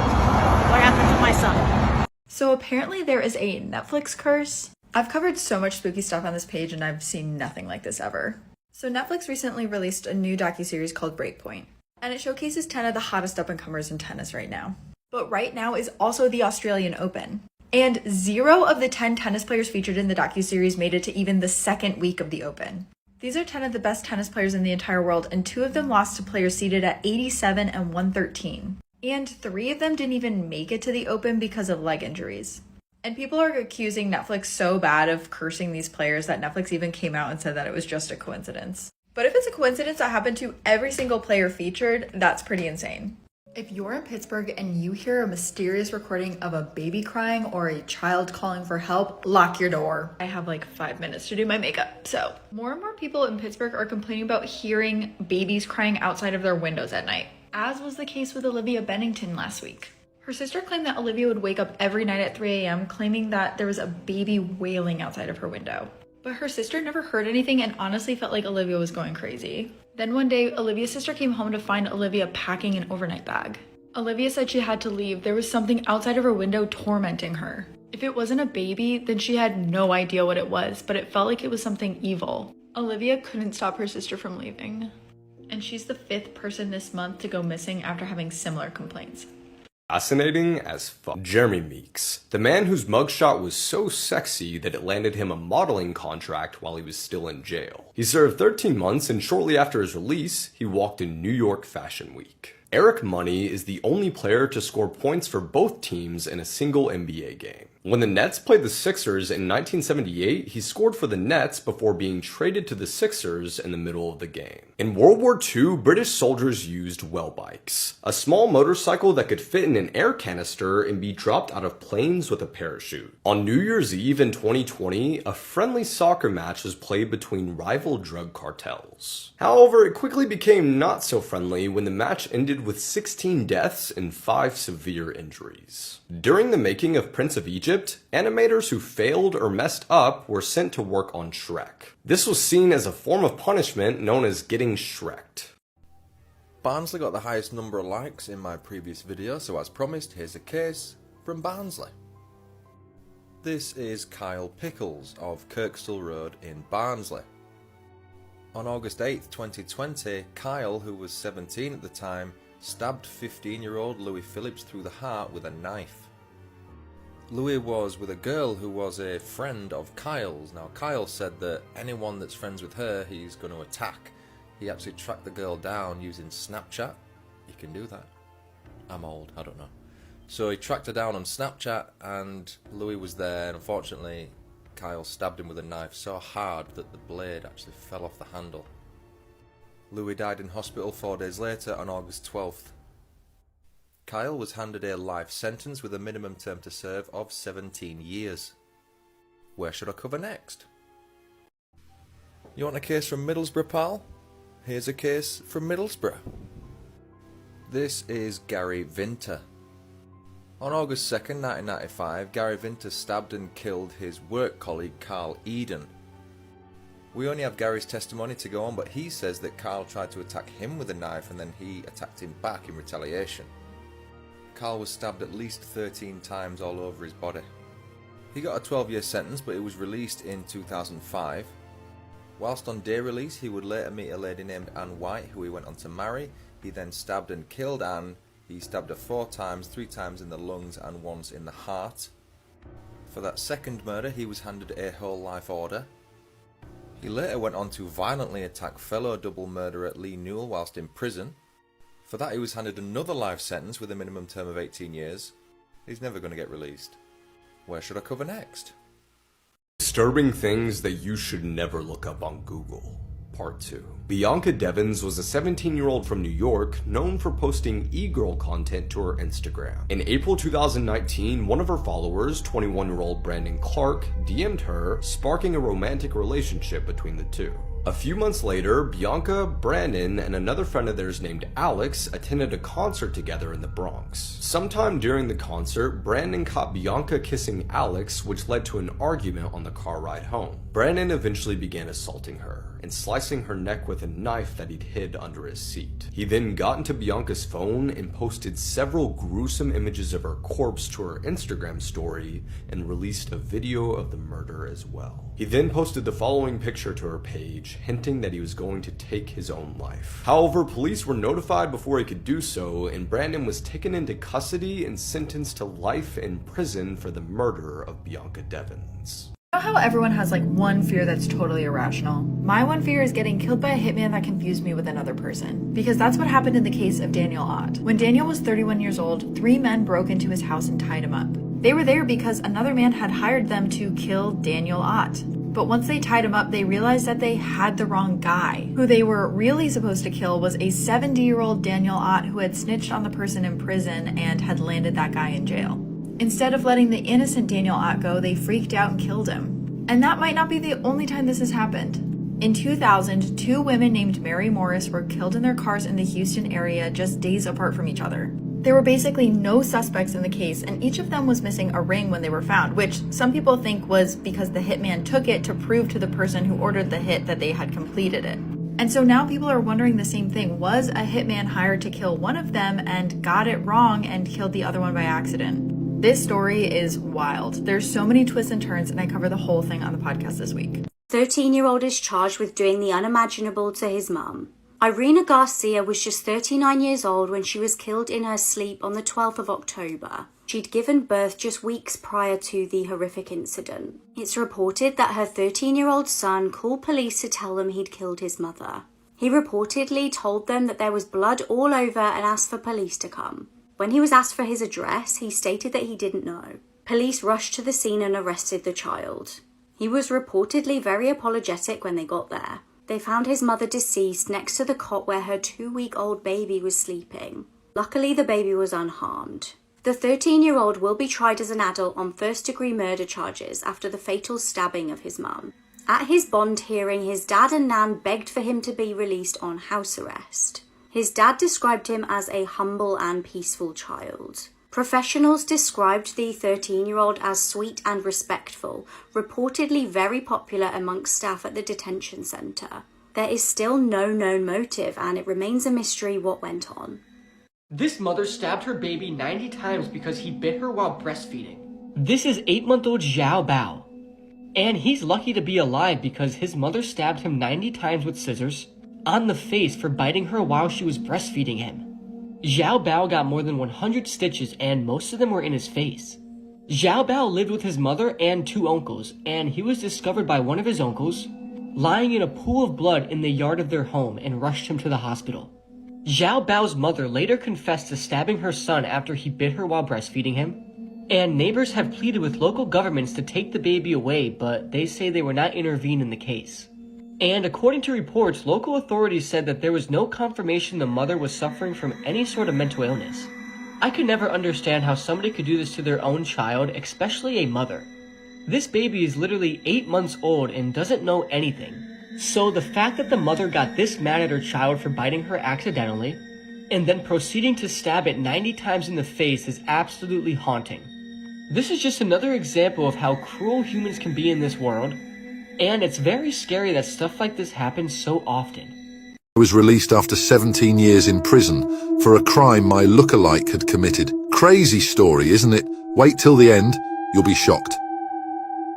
What happened to my son. So apparently there is a Netflix curse. I've covered so much spooky stuff on this page and I've seen nothing like this ever. So Netflix recently released a new docuseries called Breakpoint, and it showcases 10 of the hottest up-and-comers in tennis right now. But right now is also the Australian Open. And 0 of the 10 tennis players featured in the docuseries made it to even the second week of the Open. These are 10 of the best tennis players in the entire world, and 2 of them lost to players seeded at 87 and 113. And 3 of them didn't even make it to the Open because of leg injuries. And people are accusing Netflix so bad of cursing these players that Netflix even came out and said that it was just a coincidence. But if it's a coincidence that happened to every single player featured, that's pretty insane. If you're in Pittsburgh and you hear a mysterious recording of a baby crying or a child calling for help, lock your door. I have like 5 minutes to do my makeup. So more and more people in Pittsburgh are complaining about hearing babies crying outside of their windows at night, as was the case with Olivia Bennington last week. Her sister claimed that Olivia would wake up every night at 3 a.m. claiming that there was a baby wailing outside of her window. But her sister never heard anything and honestly felt like Olivia was going crazy. Then one day, Olivia's sister came home to find Olivia packing an overnight bag. Olivia said she had to leave. There was something outside of her window tormenting her. If it wasn't a baby, then she had no idea what it was, but it felt like it was something evil. Olivia couldn't stop her sister from leaving. And she's the 5th person this month to go missing after having similar complaints. Fascinating as fuck. Jeremy Meeks, the man whose mugshot was so sexy that it landed him a modeling contract while he was still in jail. He served 13 months, and shortly after his release, he walked in New York Fashion Week. Eric Money is the only player to score points for both teams in a single NBA game. When the Nets played the Sixers in 1978, he scored for the Nets before being traded to the Sixers in the middle of the game. In World War II, British soldiers used well bikes, a small motorcycle that could fit in an air canister and be dropped out of planes with a parachute. On New Year's Eve in 2020, a friendly soccer match was played between rival drug cartels. However, it quickly became not so friendly when the match ended with 16 deaths and 5 severe injuries. During the making of Prince of Egypt, animators who failed or messed up were sent to work on Shrek. This was seen as a form of punishment known as getting Shreked. Barnsley got the highest number of likes in my previous video, so as promised, here's a case from Barnsley. This is Kyle Pickles of Kirkstall Road in Barnsley. On August 8th, 2020, Kyle, who was 17 at the time, stabbed 15-year-old Louis Phillips through the heart with a knife. Louis was with a girl who was a friend of Kyle's. Now, Kyle said that anyone that's friends with her, he's going to attack. He actually tracked the girl down using Snapchat. You can do that. I'm old, I don't know. So he tracked her down on Snapchat and Louis was there, and unfortunately Kyle stabbed him with a knife so hard that the blade actually fell off the handle. Louis died in hospital 4 days later on August 12th. Kyle was handed a life sentence with a minimum term to serve of 17 years. Where should I cover next? You want a case from Middlesbrough, pal? Here's a case from Middlesbrough. This is Gary Vinter. On August 2nd, 1995, Gary Vinter stabbed and killed his work colleague Carl Eden. We only have Gary's testimony to go on, but he says that Carl tried to attack him with a knife and then he attacked him back in retaliation. Carl was stabbed at least 13 times all over his body. He got a 12-year sentence, but he was released in 2005. Whilst on day release, he would later meet a lady named Anne White, who he went on to marry. He then stabbed and killed Anne. He stabbed her 4 times, 3 times in the lungs and once in the heart. For that second murder, he was handed a whole life order. He later went on to violently attack fellow double murderer Lee Newell whilst in prison. For that, he was handed another life sentence with a minimum term of 18 years. He's never going to get released. Where should I cover next? Disturbing things that you should never look up on Google. Part 2. Bianca Devins was a 17-year-old from New York known for posting e-girl content to her Instagram. In April 2019, one of her followers, 21-year-old Brandon Clark, DM'd her, sparking a romantic relationship between the two. A few months later, Bianca, Brandon, and another friend of theirs named Alex attended a concert together in the Bronx. Sometime during the concert, Brandon caught Bianca kissing Alex, which led to an argument on the car ride home. Brandon eventually began assaulting her and slicing her neck with a knife that he'd hid under his seat. He then got into Bianca's phone and posted several gruesome images of her corpse to her Instagram story and released a video of the murder as well. He then posted the following picture to her page, hinting that he was going to take his own life. However, police were notified before he could do so, and Brandon was taken into custody and sentenced to life in prison for the murder of Bianca Devins. You know how everyone has like one fear that's totally irrational? My one fear is getting killed by a hitman that confused me with another person. Because that's what happened in the case of Daniel Ott. When Daniel was 31 years old, 3 men broke into his house and tied him up. They were there because another man had hired them to kill Daniel Ott. But once they tied him up, they realized that they had the wrong guy. Who they were really supposed to kill was a 70-year-old Daniel Ott who had snitched on the person in prison and had landed that guy in jail. Instead of letting the innocent Daniel Ott go, they freaked out and killed him. And that might not be the only time this has happened. In 2000, 2 women named Mary Morris were killed in their cars in the Houston area just days apart from each other. There were basically no suspects in the case, and each of them was missing a ring when they were found, which some people think was because the hitman took it to prove to the person who ordered the hit that they had completed it. And so now people are wondering the same thing. Was a hitman hired to kill one of them and got it wrong and killed the other one by accident? This story is wild. There's so many twists and turns, and I cover the whole thing on the podcast this week. 13-year-old is charged with doing the unimaginable to his mum. Irina Garcia was just 39 years old when she was killed in her sleep on the 12th of October. She'd given birth just weeks prior to the horrific incident. It's reported that her 13-year-old son called police to tell them he'd killed his mother. He reportedly told them that there was blood all over and asked for police to come. When he was asked for his address, he stated that he didn't know. Police rushed to the scene and arrested the child. He was reportedly very apologetic when they got there. They found his mother deceased next to the cot where her 2-week-old baby was sleeping. Luckily, the baby was unharmed. The 13-year-old will be tried as an adult on first-degree murder charges after the fatal stabbing of his mum. At his bond hearing, his dad and Nan begged for him to be released on house arrest. His dad described him as a humble and peaceful child. Professionals described the 13-year-old as sweet and respectful, reportedly very popular amongst staff at the detention centre. There is still no known motive, and it remains a mystery what went on. This mother stabbed her baby 90 times because he bit her while breastfeeding. This is 8-month-old Xiao Bao. And he's lucky to be alive because his mother stabbed him 90 times with scissors on the face for biting her while she was breastfeeding him. Xiao Bao got more than 100 stitches, and most of them were in his face. Xiao Bao lived with his mother and 2 uncles, and he was discovered by one of his uncles lying in a pool of blood in the yard of their home and rushed him to the hospital. Xiao Bao's mother later confessed to stabbing her son after he bit her while breastfeeding him, and neighbors have pleaded with local governments to take the baby away, but they say they will not intervene in the case. And according to reports, local authorities said that there was no confirmation the mother was suffering from any sort of mental illness. I could never understand how somebody could do this to their own child, especially a mother. This baby is literally 8 months old and doesn't know anything. So the fact that the mother got this mad at her child for biting her accidentally, and then proceeding to stab it 90 times in the face is absolutely haunting. This is just another example of how cruel humans can be in this world, and it's very scary that stuff like this happens so often. I was released after 17 years in prison for a crime my lookalike had committed. Crazy story, isn't it? Wait till the end, you'll be shocked.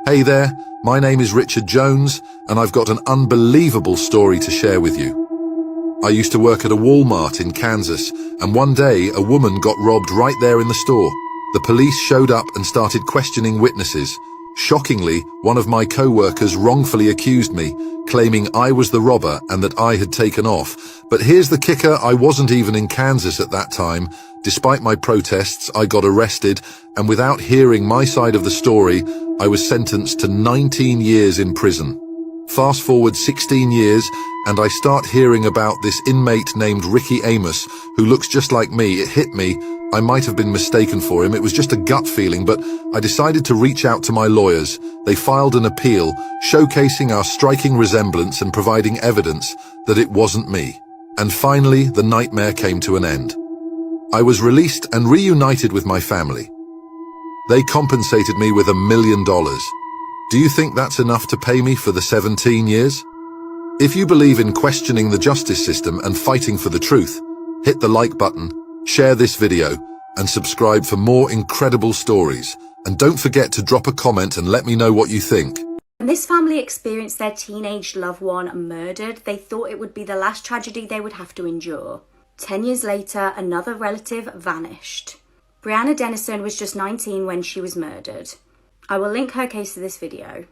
Hey there, my name is Richard Jones, and I've got an unbelievable story to share with you. I used to work at a Walmart in Kansas, and one day a woman got robbed right there in the store. The police showed up and started questioning witnesses. Shockingly, one of my co-workers wrongfully accused me, claiming I was the robber and that I had taken off. But here's the kicker, I wasn't even in Kansas at that time. Despite my protests, I got arrested, and without hearing my side of the story, I was sentenced to 19 years in prison. Fast forward 16 years, and I start hearing about this inmate named Ricky Amos, who looks just like me. It hit me. I might have been mistaken for him. It was just a gut feeling, but I decided to reach out to my lawyers. They filed an appeal, showcasing our striking resemblance and providing evidence that it wasn't me. And finally, the nightmare came to an end. I was released and reunited with my family. They compensated me with $1 million. Do you think that's enough to pay me for the 17 years? If you believe in questioning the justice system and fighting for the truth, hit the like button, share this video, and subscribe for more incredible stories. And don't forget to drop a comment and let me know what you think. When this family experienced their teenage loved one murdered, they thought it would be the last tragedy they would have to endure. 10 years later, another relative vanished. Brianna Dennison was just 19 when she was murdered. I will link her case to this video.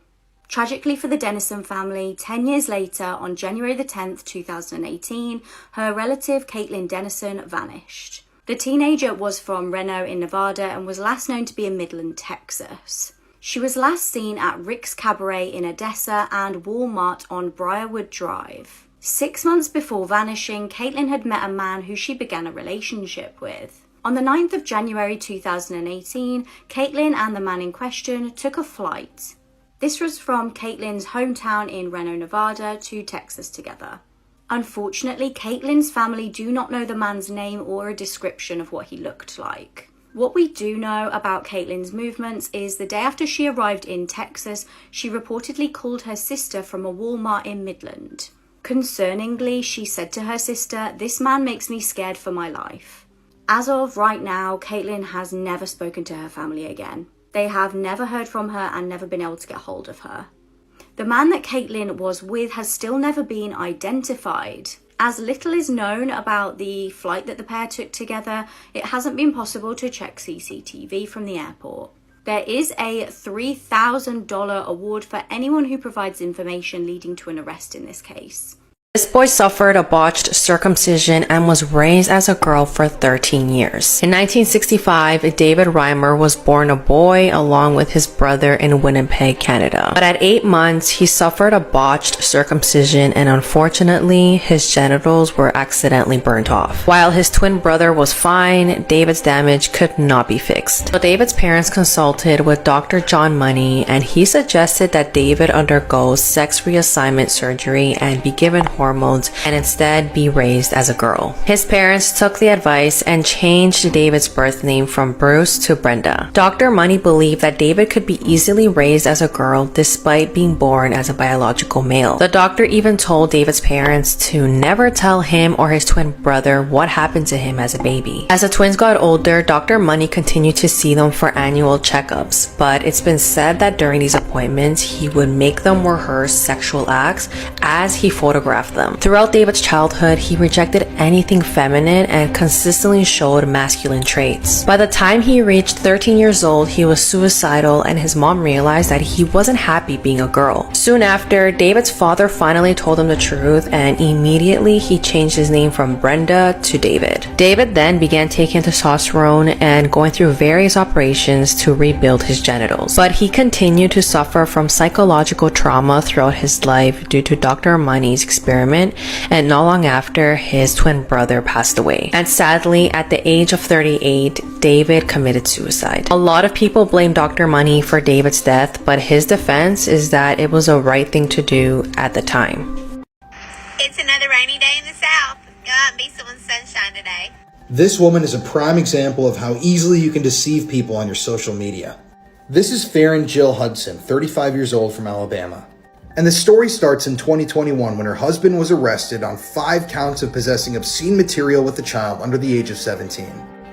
Tragically for the Dennison family, 10 years later, on January the 10th, 2018, her relative Caitlin Dennison vanished. The teenager was from Reno in Nevada and was last known to be in Midland, Texas. She was last seen at Rick's Cabaret in Odessa and Walmart on Briarwood Drive. 6 months before vanishing, Caitlin had met a man who she began a relationship with. On the 9th of January 2018, Caitlin and the man in question took a flight. This was from Caitlin's hometown in Reno, Nevada to Texas together. Unfortunately, Caitlin's family do not know the man's name or a description of what he looked like. What we do know about Caitlin's movements is the day after she arrived in Texas, she reportedly called her sister from a Walmart in Midland. Concerningly, she said to her sister, "This man makes me scared for my life." As of right now, Caitlin has never spoken to her family again. They have never heard from her and never been able to get hold of her. The man that Caitlin was with has still never been identified. As little is known about the flight that the pair took together, it hasn't been possible to check CCTV from the airport. There is a $3,000 award for anyone who provides information leading to an arrest in this case. This boy suffered a botched circumcision and was raised as a girl for 13 years. In 1965, David Reimer was born a boy along with his brother in Winnipeg, Canada. But at 8 months, he suffered a botched circumcision and unfortunately, his genitals were accidentally burnt off. While his twin brother was fine, David's damage could not be fixed. So David's parents consulted with Dr. John Money and he suggested that David undergo sex reassignment surgery and be given hormones hormones and instead be raised as a girl. His parents took the advice and changed David's birth name from Bruce to Brenda. Dr. Money believed that David could be easily raised as a girl despite being born as a biological male. The doctor even told David's parents to never tell him or his twin brother what happened to him as a baby. As the twins got older, Dr. Money continued to see them for annual checkups, but it's been said that during these appointments, he would make them rehearse sexual acts as he photographed them. Throughout David's childhood, he rejected anything feminine and consistently showed masculine traits. By the time he reached 13 years old, he was suicidal and his mom realized that he wasn't happy being a girl. Soon after, David's father finally told him the truth and immediately he changed his name from Brenda to David. David then began taking testosterone and going through various operations to rebuild his genitals. But he continued to suffer from psychological trauma throughout his life due to Dr. Money's experiment, and not long after, his twin brother passed away. And sadly, at the age of 38, David committed suicide. A lot of people blame Dr. Money for David's death, but his defense is that it was the right thing to do at the time. It's another rainy day in the South. Go out and be someone's sunshine today. This woman is a prime example of how easily you can deceive people on your social media. This is Farron Jill Hudson, 35 years old, from Alabama. And the story starts in 2021 when her husband was arrested on 5 counts of possessing obscene material with a child under the age of 17.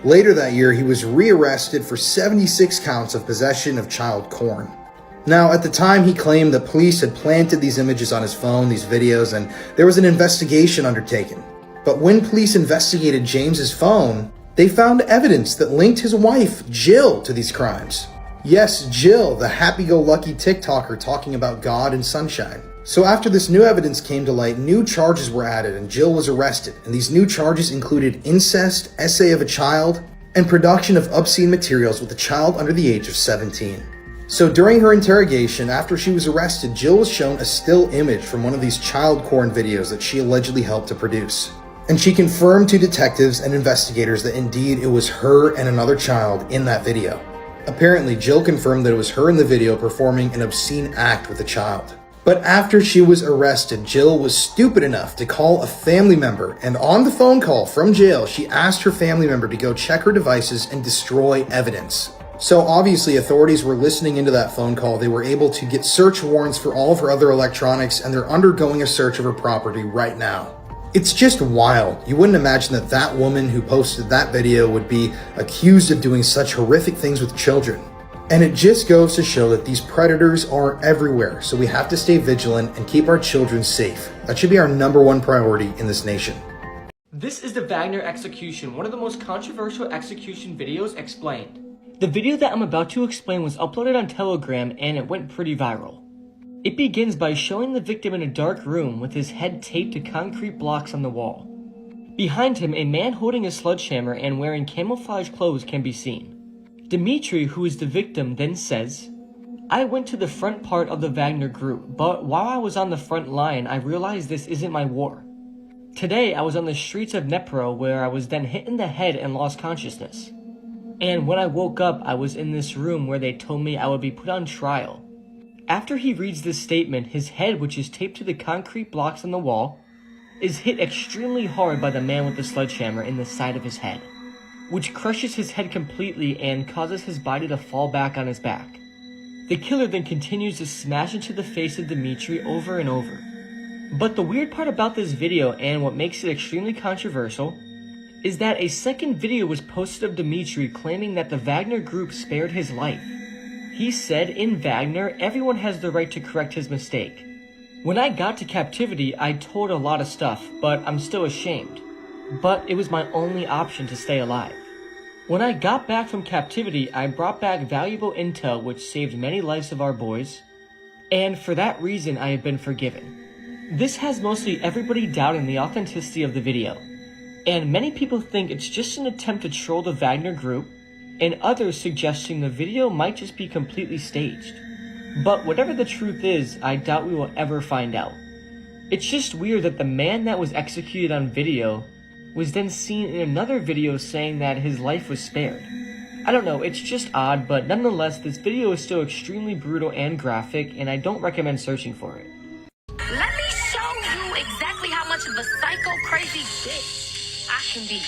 Later that year, he was rearrested for 76 counts of possession of child porn. Now, at the time, he claimed that police had planted these images on his phone, these videos, and there was an investigation undertaken. But when police investigated James's phone, they found evidence that linked his wife, Jill, to these crimes. Yes, Jill, the happy-go-lucky TikToker talking about God and sunshine. So after this new evidence came to light, new charges were added and Jill was arrested. And these new charges included incest, essay of a child, and production of obscene materials with a child under the age of 17. So during her interrogation, after she was arrested, Jill was shown a still image from one of these child porn videos that she allegedly helped to produce. And she confirmed to detectives and investigators that indeed it was her and another child in that video. Apparently, Jill confirmed that it was her in the video performing an obscene act with a child. But after she was arrested, Jill was stupid enough to call a family member, and on the phone call from jail, she asked her family member to go check her devices and destroy evidence. So obviously authorities were listening into that phone call. They were able to get search warrants for all of her other electronics, and they're undergoing a search of her property right now. It's just wild. You wouldn't imagine that that woman who posted that video would be accused of doing such horrific things with children. And it just goes to show that these predators are everywhere, so we have to stay vigilant and keep our children safe. That should be our #1 priority in this nation. This is the Wagner execution, one of the most controversial execution videos explained. The video that I'm about to explain was uploaded on Telegram and it went pretty viral. It begins by showing the victim in a dark room with his head taped to concrete blocks on the wall. Behind him, a man holding a sledgehammer and wearing camouflage clothes can be seen. Dimitri, who is the victim, then says, "I went to the front part of the Wagner group, but while I was on the front line, I realized this isn't my war. Today, I was on the streets of Dnipro where I was then hit in the head and lost consciousness. And when I woke up, I was in this room where they told me I would be put on trial." After he reads this statement, his head, which is taped to the concrete blocks on the wall, is hit extremely hard by the man with the sledgehammer in the side of his head, which crushes his head completely and causes his body to fall back on his back. The killer then continues to smash into the face of Dimitri over and over. But the weird part about this video, and what makes it extremely controversial, is that a second video was posted of Dimitri claiming that the Wagner group spared his life. He said, in Wagner, everyone has the right to correct his mistake. When I got to captivity, I told a lot of stuff, but I'm still ashamed. But it was my only option to stay alive. When I got back from captivity, I brought back valuable intel which saved many lives of our boys, and for that reason I have been forgiven. This has mostly everybody doubting the authenticity of the video, and many people think it's just an attempt to troll the Wagner group, and others suggesting the video might just be completely staged. But whatever the truth is, I doubt we will ever find out. It's just weird that the man that was executed on video was then seen in another video saying that his life was spared. I don't know, it's just odd, but nonetheless, this video is still extremely brutal and graphic, and I don't recommend searching for it. Let me show you exactly how psycho crazy bitch I can be.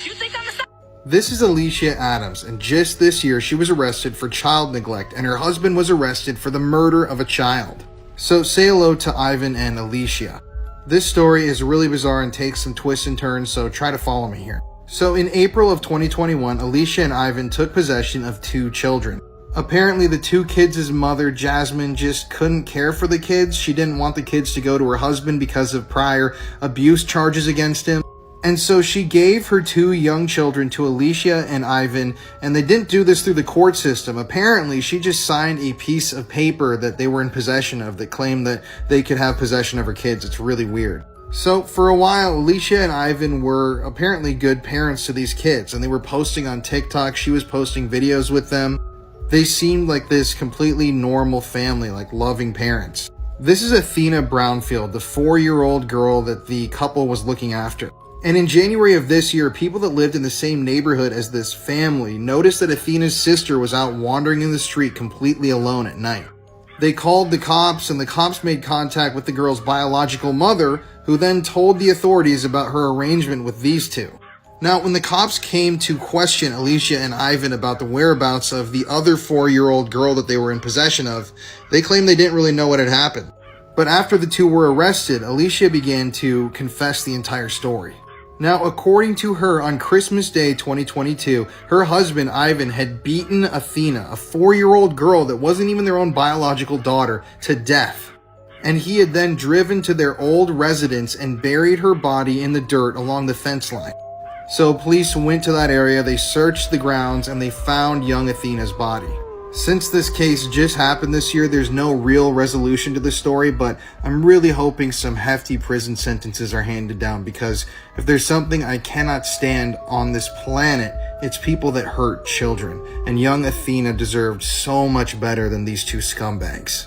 You think I'm the This is Alicia Adams, and just this year she was arrested for child neglect, and her husband was arrested for the murder of a child. So say hello to Ivan and Alicia. This story is really bizarre and takes some twists and turns, so try to follow me here. So in April of 2021, Alicia and Ivan took possession of 2 children. Apparently the 2 kids' mother, Jasmine, just couldn't care for the kids. She didn't want the kids to go to her husband because of prior abuse charges against him. And so she gave her 2 young children to Alicia and Ivan, and they didn't do this through the court system. Apparently, she just signed a piece of paper that they were in possession of that claimed that they could have possession of her kids. It's really weird. So for a while, Alicia and Ivan were apparently good parents to these kids, and they were posting on TikTok. She was posting videos with them. They seemed like this completely normal family, like loving parents. This is Athena Brownfield, the 4-year-old girl that the couple was looking after. And in January of this year, people that lived in the same neighborhood as this family noticed that Athena's sister was out wandering in the street completely alone at night. They called the cops, and the cops made contact with the girl's biological mother, who then told the authorities about her arrangement with these 2. Now, when the cops came to question Alicia and Ivan about the whereabouts of the other 4-year-old girl that they were in possession of, they claimed they didn't really know what had happened. But after the 2 were arrested, Alicia began to confess the entire story. Now, according to her, on Christmas Day 2022, her husband, Ivan, had beaten Athena, a 4-year-old girl that wasn't even their own biological daughter, to death. And he had then driven to their old residence and buried her body in the dirt along the fence line. So police went to that area, they searched the grounds, and they found young Athena's body. Since this case just happened this year, there's no real resolution to the story, but I'm really hoping some hefty prison sentences are handed down, because if there's something I cannot stand on this planet, it's people that hurt children, and young Athena deserved so much better than these 2 scumbags.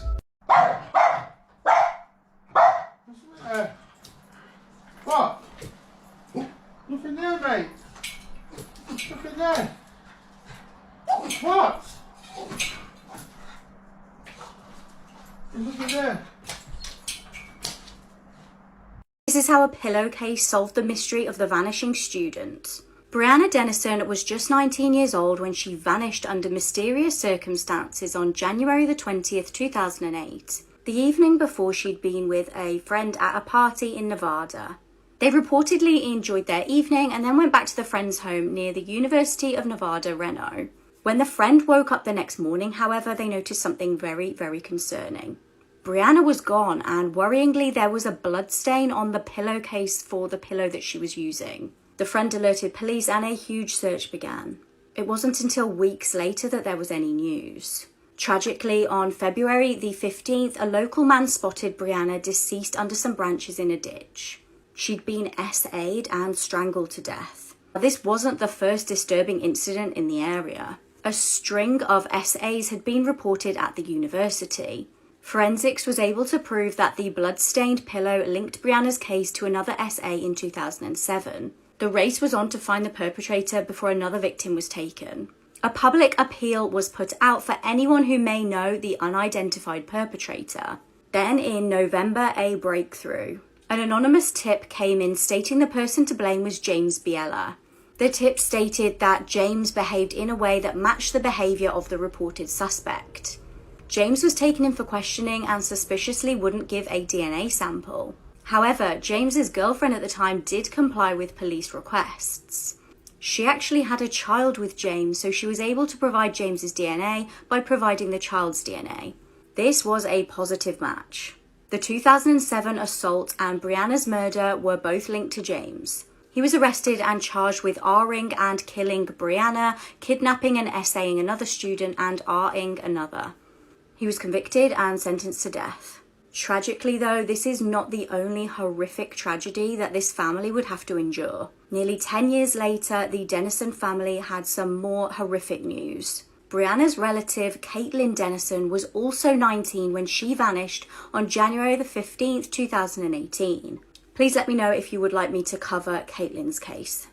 What? Look in there, mate. Look in there. What? Look at there. This is how a pillowcase solved the mystery of the vanishing student. Brianna Dennison was just 19 years old when she vanished under mysterious circumstances on January the 20th, 2008, the evening before she'd been with a friend at a party in Nevada. They reportedly enjoyed their evening and then went back to the friend's home near the University of Nevada, Reno. When the friend woke up the next morning, however, they noticed something very, very concerning. Brianna was gone, and worryingly, there was a blood stain on the pillowcase for the pillow that she was using. The friend alerted police and a huge search began. It wasn't until weeks later that there was any news. Tragically, on February the 15th, a local man spotted Brianna deceased under some branches in a ditch. She'd been SA'd and strangled to death. This wasn't the first disturbing incident in the area. A string of SAs had been reported at the university. Forensics was able to prove that the blood-stained pillow linked Brianna's case to another SA in 2007. The race was on to find the perpetrator before another victim was taken. A public appeal was put out for anyone who may know the unidentified perpetrator. Then in November, a breakthrough. An anonymous tip came in stating the person to blame was James Biella. The tip stated that James behaved in a way that matched the behaviour of the reported suspect. James was taken in for questioning and suspiciously wouldn't give a DNA sample. However, James's girlfriend at the time did comply with police requests. She actually had a child with James, so she was able to provide James's DNA by providing the child's DNA. This was a positive match. The 2007 assault and Brianna's murder were both linked to James. He was arrested and charged with R-ing and killing Brianna, kidnapping and SAing another student, and R-ing another. He was convicted and sentenced to death. Tragically though, this is not the only horrific tragedy that this family would have to endure. Nearly 10 years later, the Dennison family had some more horrific news. Brianna's relative, Caitlin Dennison, was also 19 when she vanished on January the 15th, 2018. Please let me know if you would like me to cover Caitlin's case.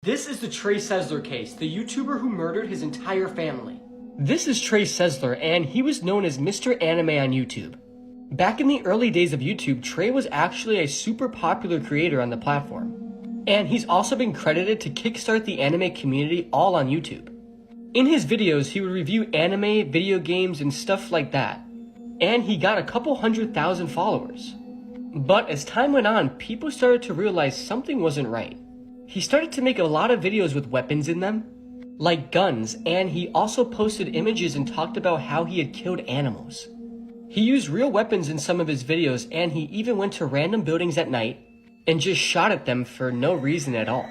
This is the Trey Sesler case, the YouTuber who murdered his entire family. This is Trey Sesler, and he was known as Mr. Anime on YouTube. Back in the early days of YouTube, Trey was actually a super popular creator on the platform. And he's also been credited to kickstart the anime community all on YouTube. In his videos, he would review anime, video games, and stuff like that. And he got a couple 100,000 followers. But as time went on, people started to realize something wasn't right. He started to make a lot of videos with weapons in them, like guns, and he also posted images and talked about how he had killed animals. He used real weapons in some of his videos, and he even went to random buildings at night and just shot at them for no reason at all.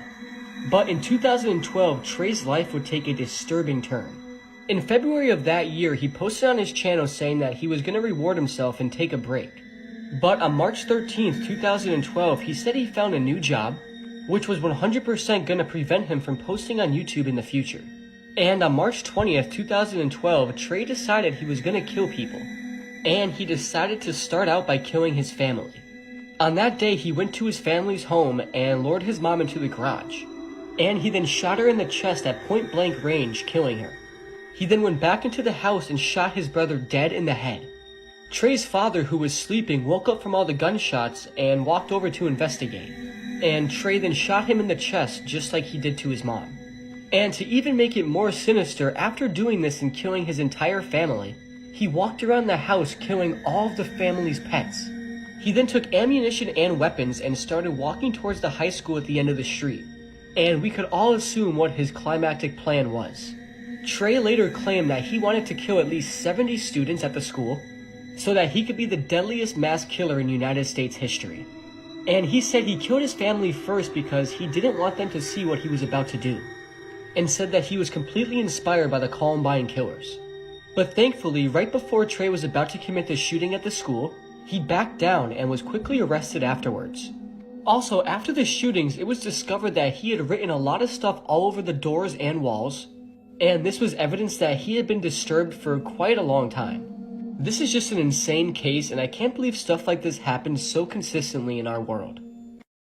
But in 2012, Trey's life would take a disturbing turn. In February of that year, he posted on his channel saying that he was going to reward himself and take a break. But on March 13th, 2012, he said he found a new job, which was 100% going to prevent him from posting on YouTube in the future. And on March 20th, 2012, Trey decided he was going to kill people. And he decided to start out by killing his family. On that day, he went to his family's home and lured his mom into the garage. And he then shot her in the chest at point-blank range, killing her. He then went back into the house and shot his brother dead in the head. Trey's father, who was sleeping, woke up from all the gunshots and walked over to investigate. And Trey then shot him in the chest just like he did to his mom. And to even make it more sinister, after doing this and killing his entire family, he walked around the house killing all of the family's pets. He then took ammunition and weapons and started walking towards the high school at the end of the street. And we could all assume what his climactic plan was. Trey later claimed that he wanted to kill at least 70 students at the school so that he could be the deadliest mass killer in United States history. And he said he killed his family first because he didn't want them to see what he was about to do, and said that he was completely inspired by the Columbine killers. But thankfully, right before Trey was about to commit the shooting at the school, he backed down and was quickly arrested afterwards. Also, after the shootings, it was discovered that he had written a lot of stuff all over the doors and walls, and this was evidence that he had been disturbed for quite a long time. This is just an insane case, and I can't believe stuff like this happens so consistently in our world.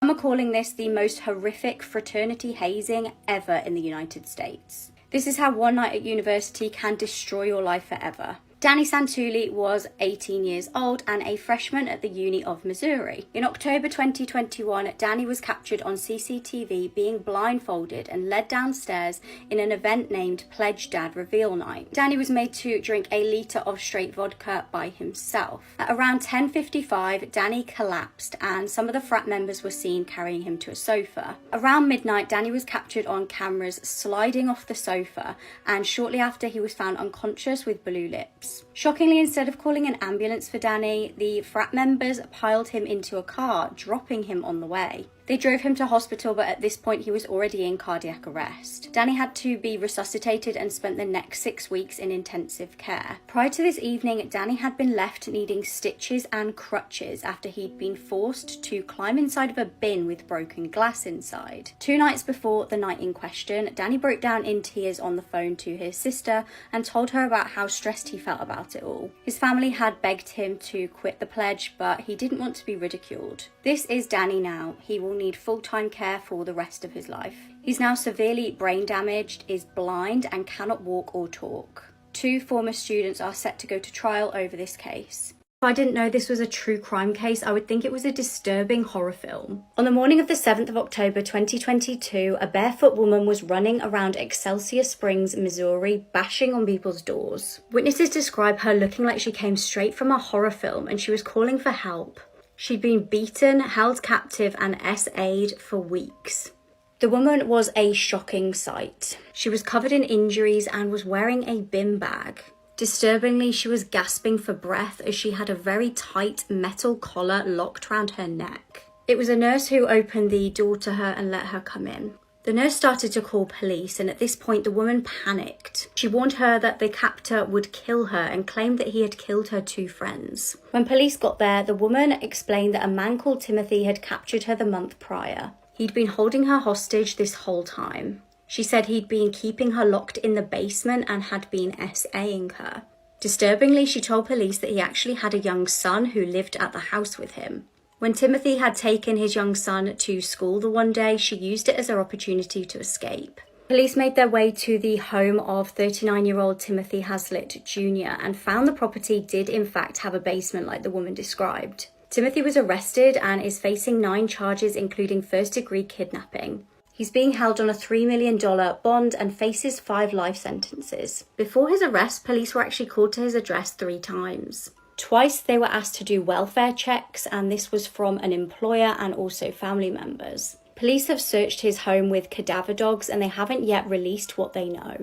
Some are calling this the most horrific fraternity hazing ever in the United States. This is how one night at university can destroy your life forever. Danny Santulli was 18 years old and a freshman at the Uni of Missouri. In October 2021, Danny was captured on CCTV being blindfolded and led downstairs in an event named Pledge Dad Reveal Night. Danny was made to drink a litre of straight vodka by himself. At around 10:55, Danny collapsed and some of the frat members were seen carrying him to a sofa. Around midnight, Danny was captured on cameras sliding off the sofa, and shortly after he was found unconscious with blue lips. Shockingly, instead of calling an ambulance for Danny, the frat members piled him into a car, dropping him on the way. They drove him to hospital, but at this point he was already in cardiac arrest. Danny had to be resuscitated and spent the next 6 weeks in intensive care. Prior to this evening, Danny had been left needing stitches and crutches after he'd been forced to climb inside of a bin with broken glass inside. 2 nights before the night in question, Danny broke down in tears on the phone to his sister and told her about how stressed he felt about it all. His family had begged him to quit the pledge, but he didn't want to be ridiculed. This is Danny now. He will need full-time care for the rest of his life. He's now severely brain damaged, is blind, and cannot walk or talk. 2 former students are set to go to trial over this case. If I didn't know this was a true crime case, I would think it was a disturbing horror film. On the morning of the 7th of October 2022, a barefoot woman was running around Excelsior Springs, Missouri, bashing on people's doors. Witnesses describe her looking like she came straight from a horror film and she was calling for help. She'd been beaten, held captive, and SA'd for weeks. The woman was a shocking sight. She was covered in injuries and was wearing a bin bag. Disturbingly, she was gasping for breath as she had a very tight metal collar locked round her neck. It was a nurse who opened the door to her and let her come in. The nurse started to call police, and at this point the woman panicked. She warned her that the captor would kill her and claimed that he had killed her 2 friends. When police got there, the woman explained that a man called Timothy had captured her the month prior. He'd been holding her hostage this whole time. She said he'd been keeping her locked in the basement and had been SAing her. Disturbingly, she told police that he actually had a young son who lived at the house with him. When Timothy had taken his young son to school the one day, she used it as her opportunity to escape. Police made their way to the home of 39-year-old Timothy Hazlitt Jr. and found the property did in fact have a basement like the woman described. Timothy was arrested and is facing 9 charges including first-degree kidnapping. He's being held on a $3 million bond and faces 5 life sentences. Before his arrest, police were actually called to his address 3 times. Twice they were asked to do welfare checks, and this was from an employer and also family members. Police have searched his home with cadaver dogs and they haven't yet released what they know.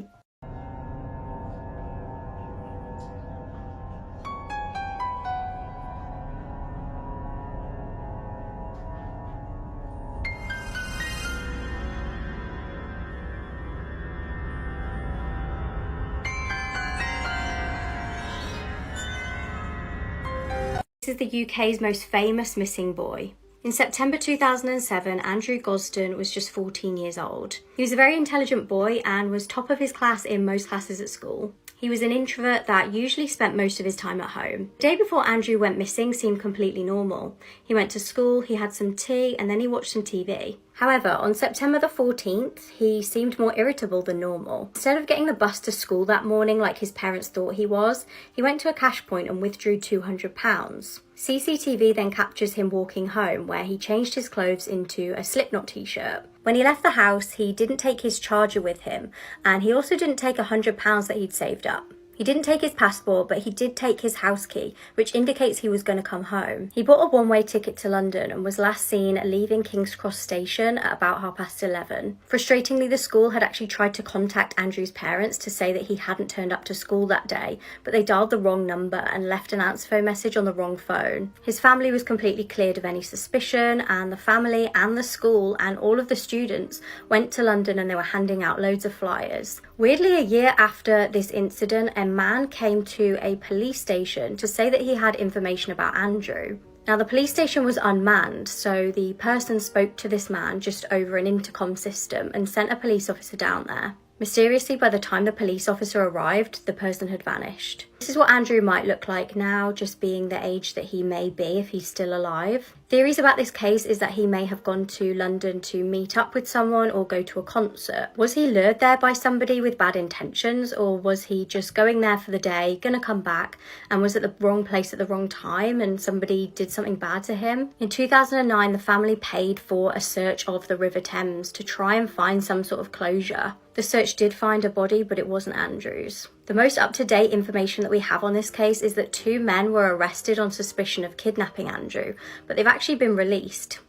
This is the UK's most famous missing boy. In September 2007, Andrew Gosden was just 14 years old. He was a very intelligent boy and was top of his class in most classes at school. He was an introvert that usually spent most of his time at home. The day before Andrew went missing seemed completely normal. He went to school, he had some tea, and then he watched some TV. However, on September the 14th, he seemed more irritable than normal. Instead of getting the bus to school that morning like his parents thought he was, he went to a cash point and withdrew £200. CCTV then captures him walking home, where he changed his clothes into a Slipknot t-shirt. When he left the house, he didn't take his charger with him, and he also didn't take £100 that he'd saved up. He didn't take his passport, but he did take his house key, which indicates he was going to come home. He bought a one-way ticket to London and was last seen leaving King's Cross station at about 11:30. Frustratingly, the school had actually tried to contact Andrew's parents to say that he hadn't turned up to school that day, but they dialed the wrong number and left an answer phone message on the wrong phone. His family was completely cleared of any suspicion, and the family and the school and all of the students went to London and they were handing out loads of flyers. Weirdly, a year after this incident, a man came to a police station to say that he had information about Andrew. Now, the police station was unmanned, so the person spoke to this man just over an intercom system and sent a police officer down there. Mysteriously, by the time the police officer arrived, the person had vanished. This is what Andrew might look like now, just being the age that he may be if he's still alive. Theories about this case is that he may have gone to London to meet up with someone or go to a concert. Was he lured there by somebody with bad intentions, or was he just going there for the day, gonna come back, and was at the wrong place at the wrong time and somebody did something bad to him? In 2009, the family paid for a search of the River Thames to try and find some sort of closure. The search did find a body, but it wasn't Andrew's. The most up-to-date information that we have on this case is that 2 men were arrested on suspicion of kidnapping Andrew, but they've actually been released.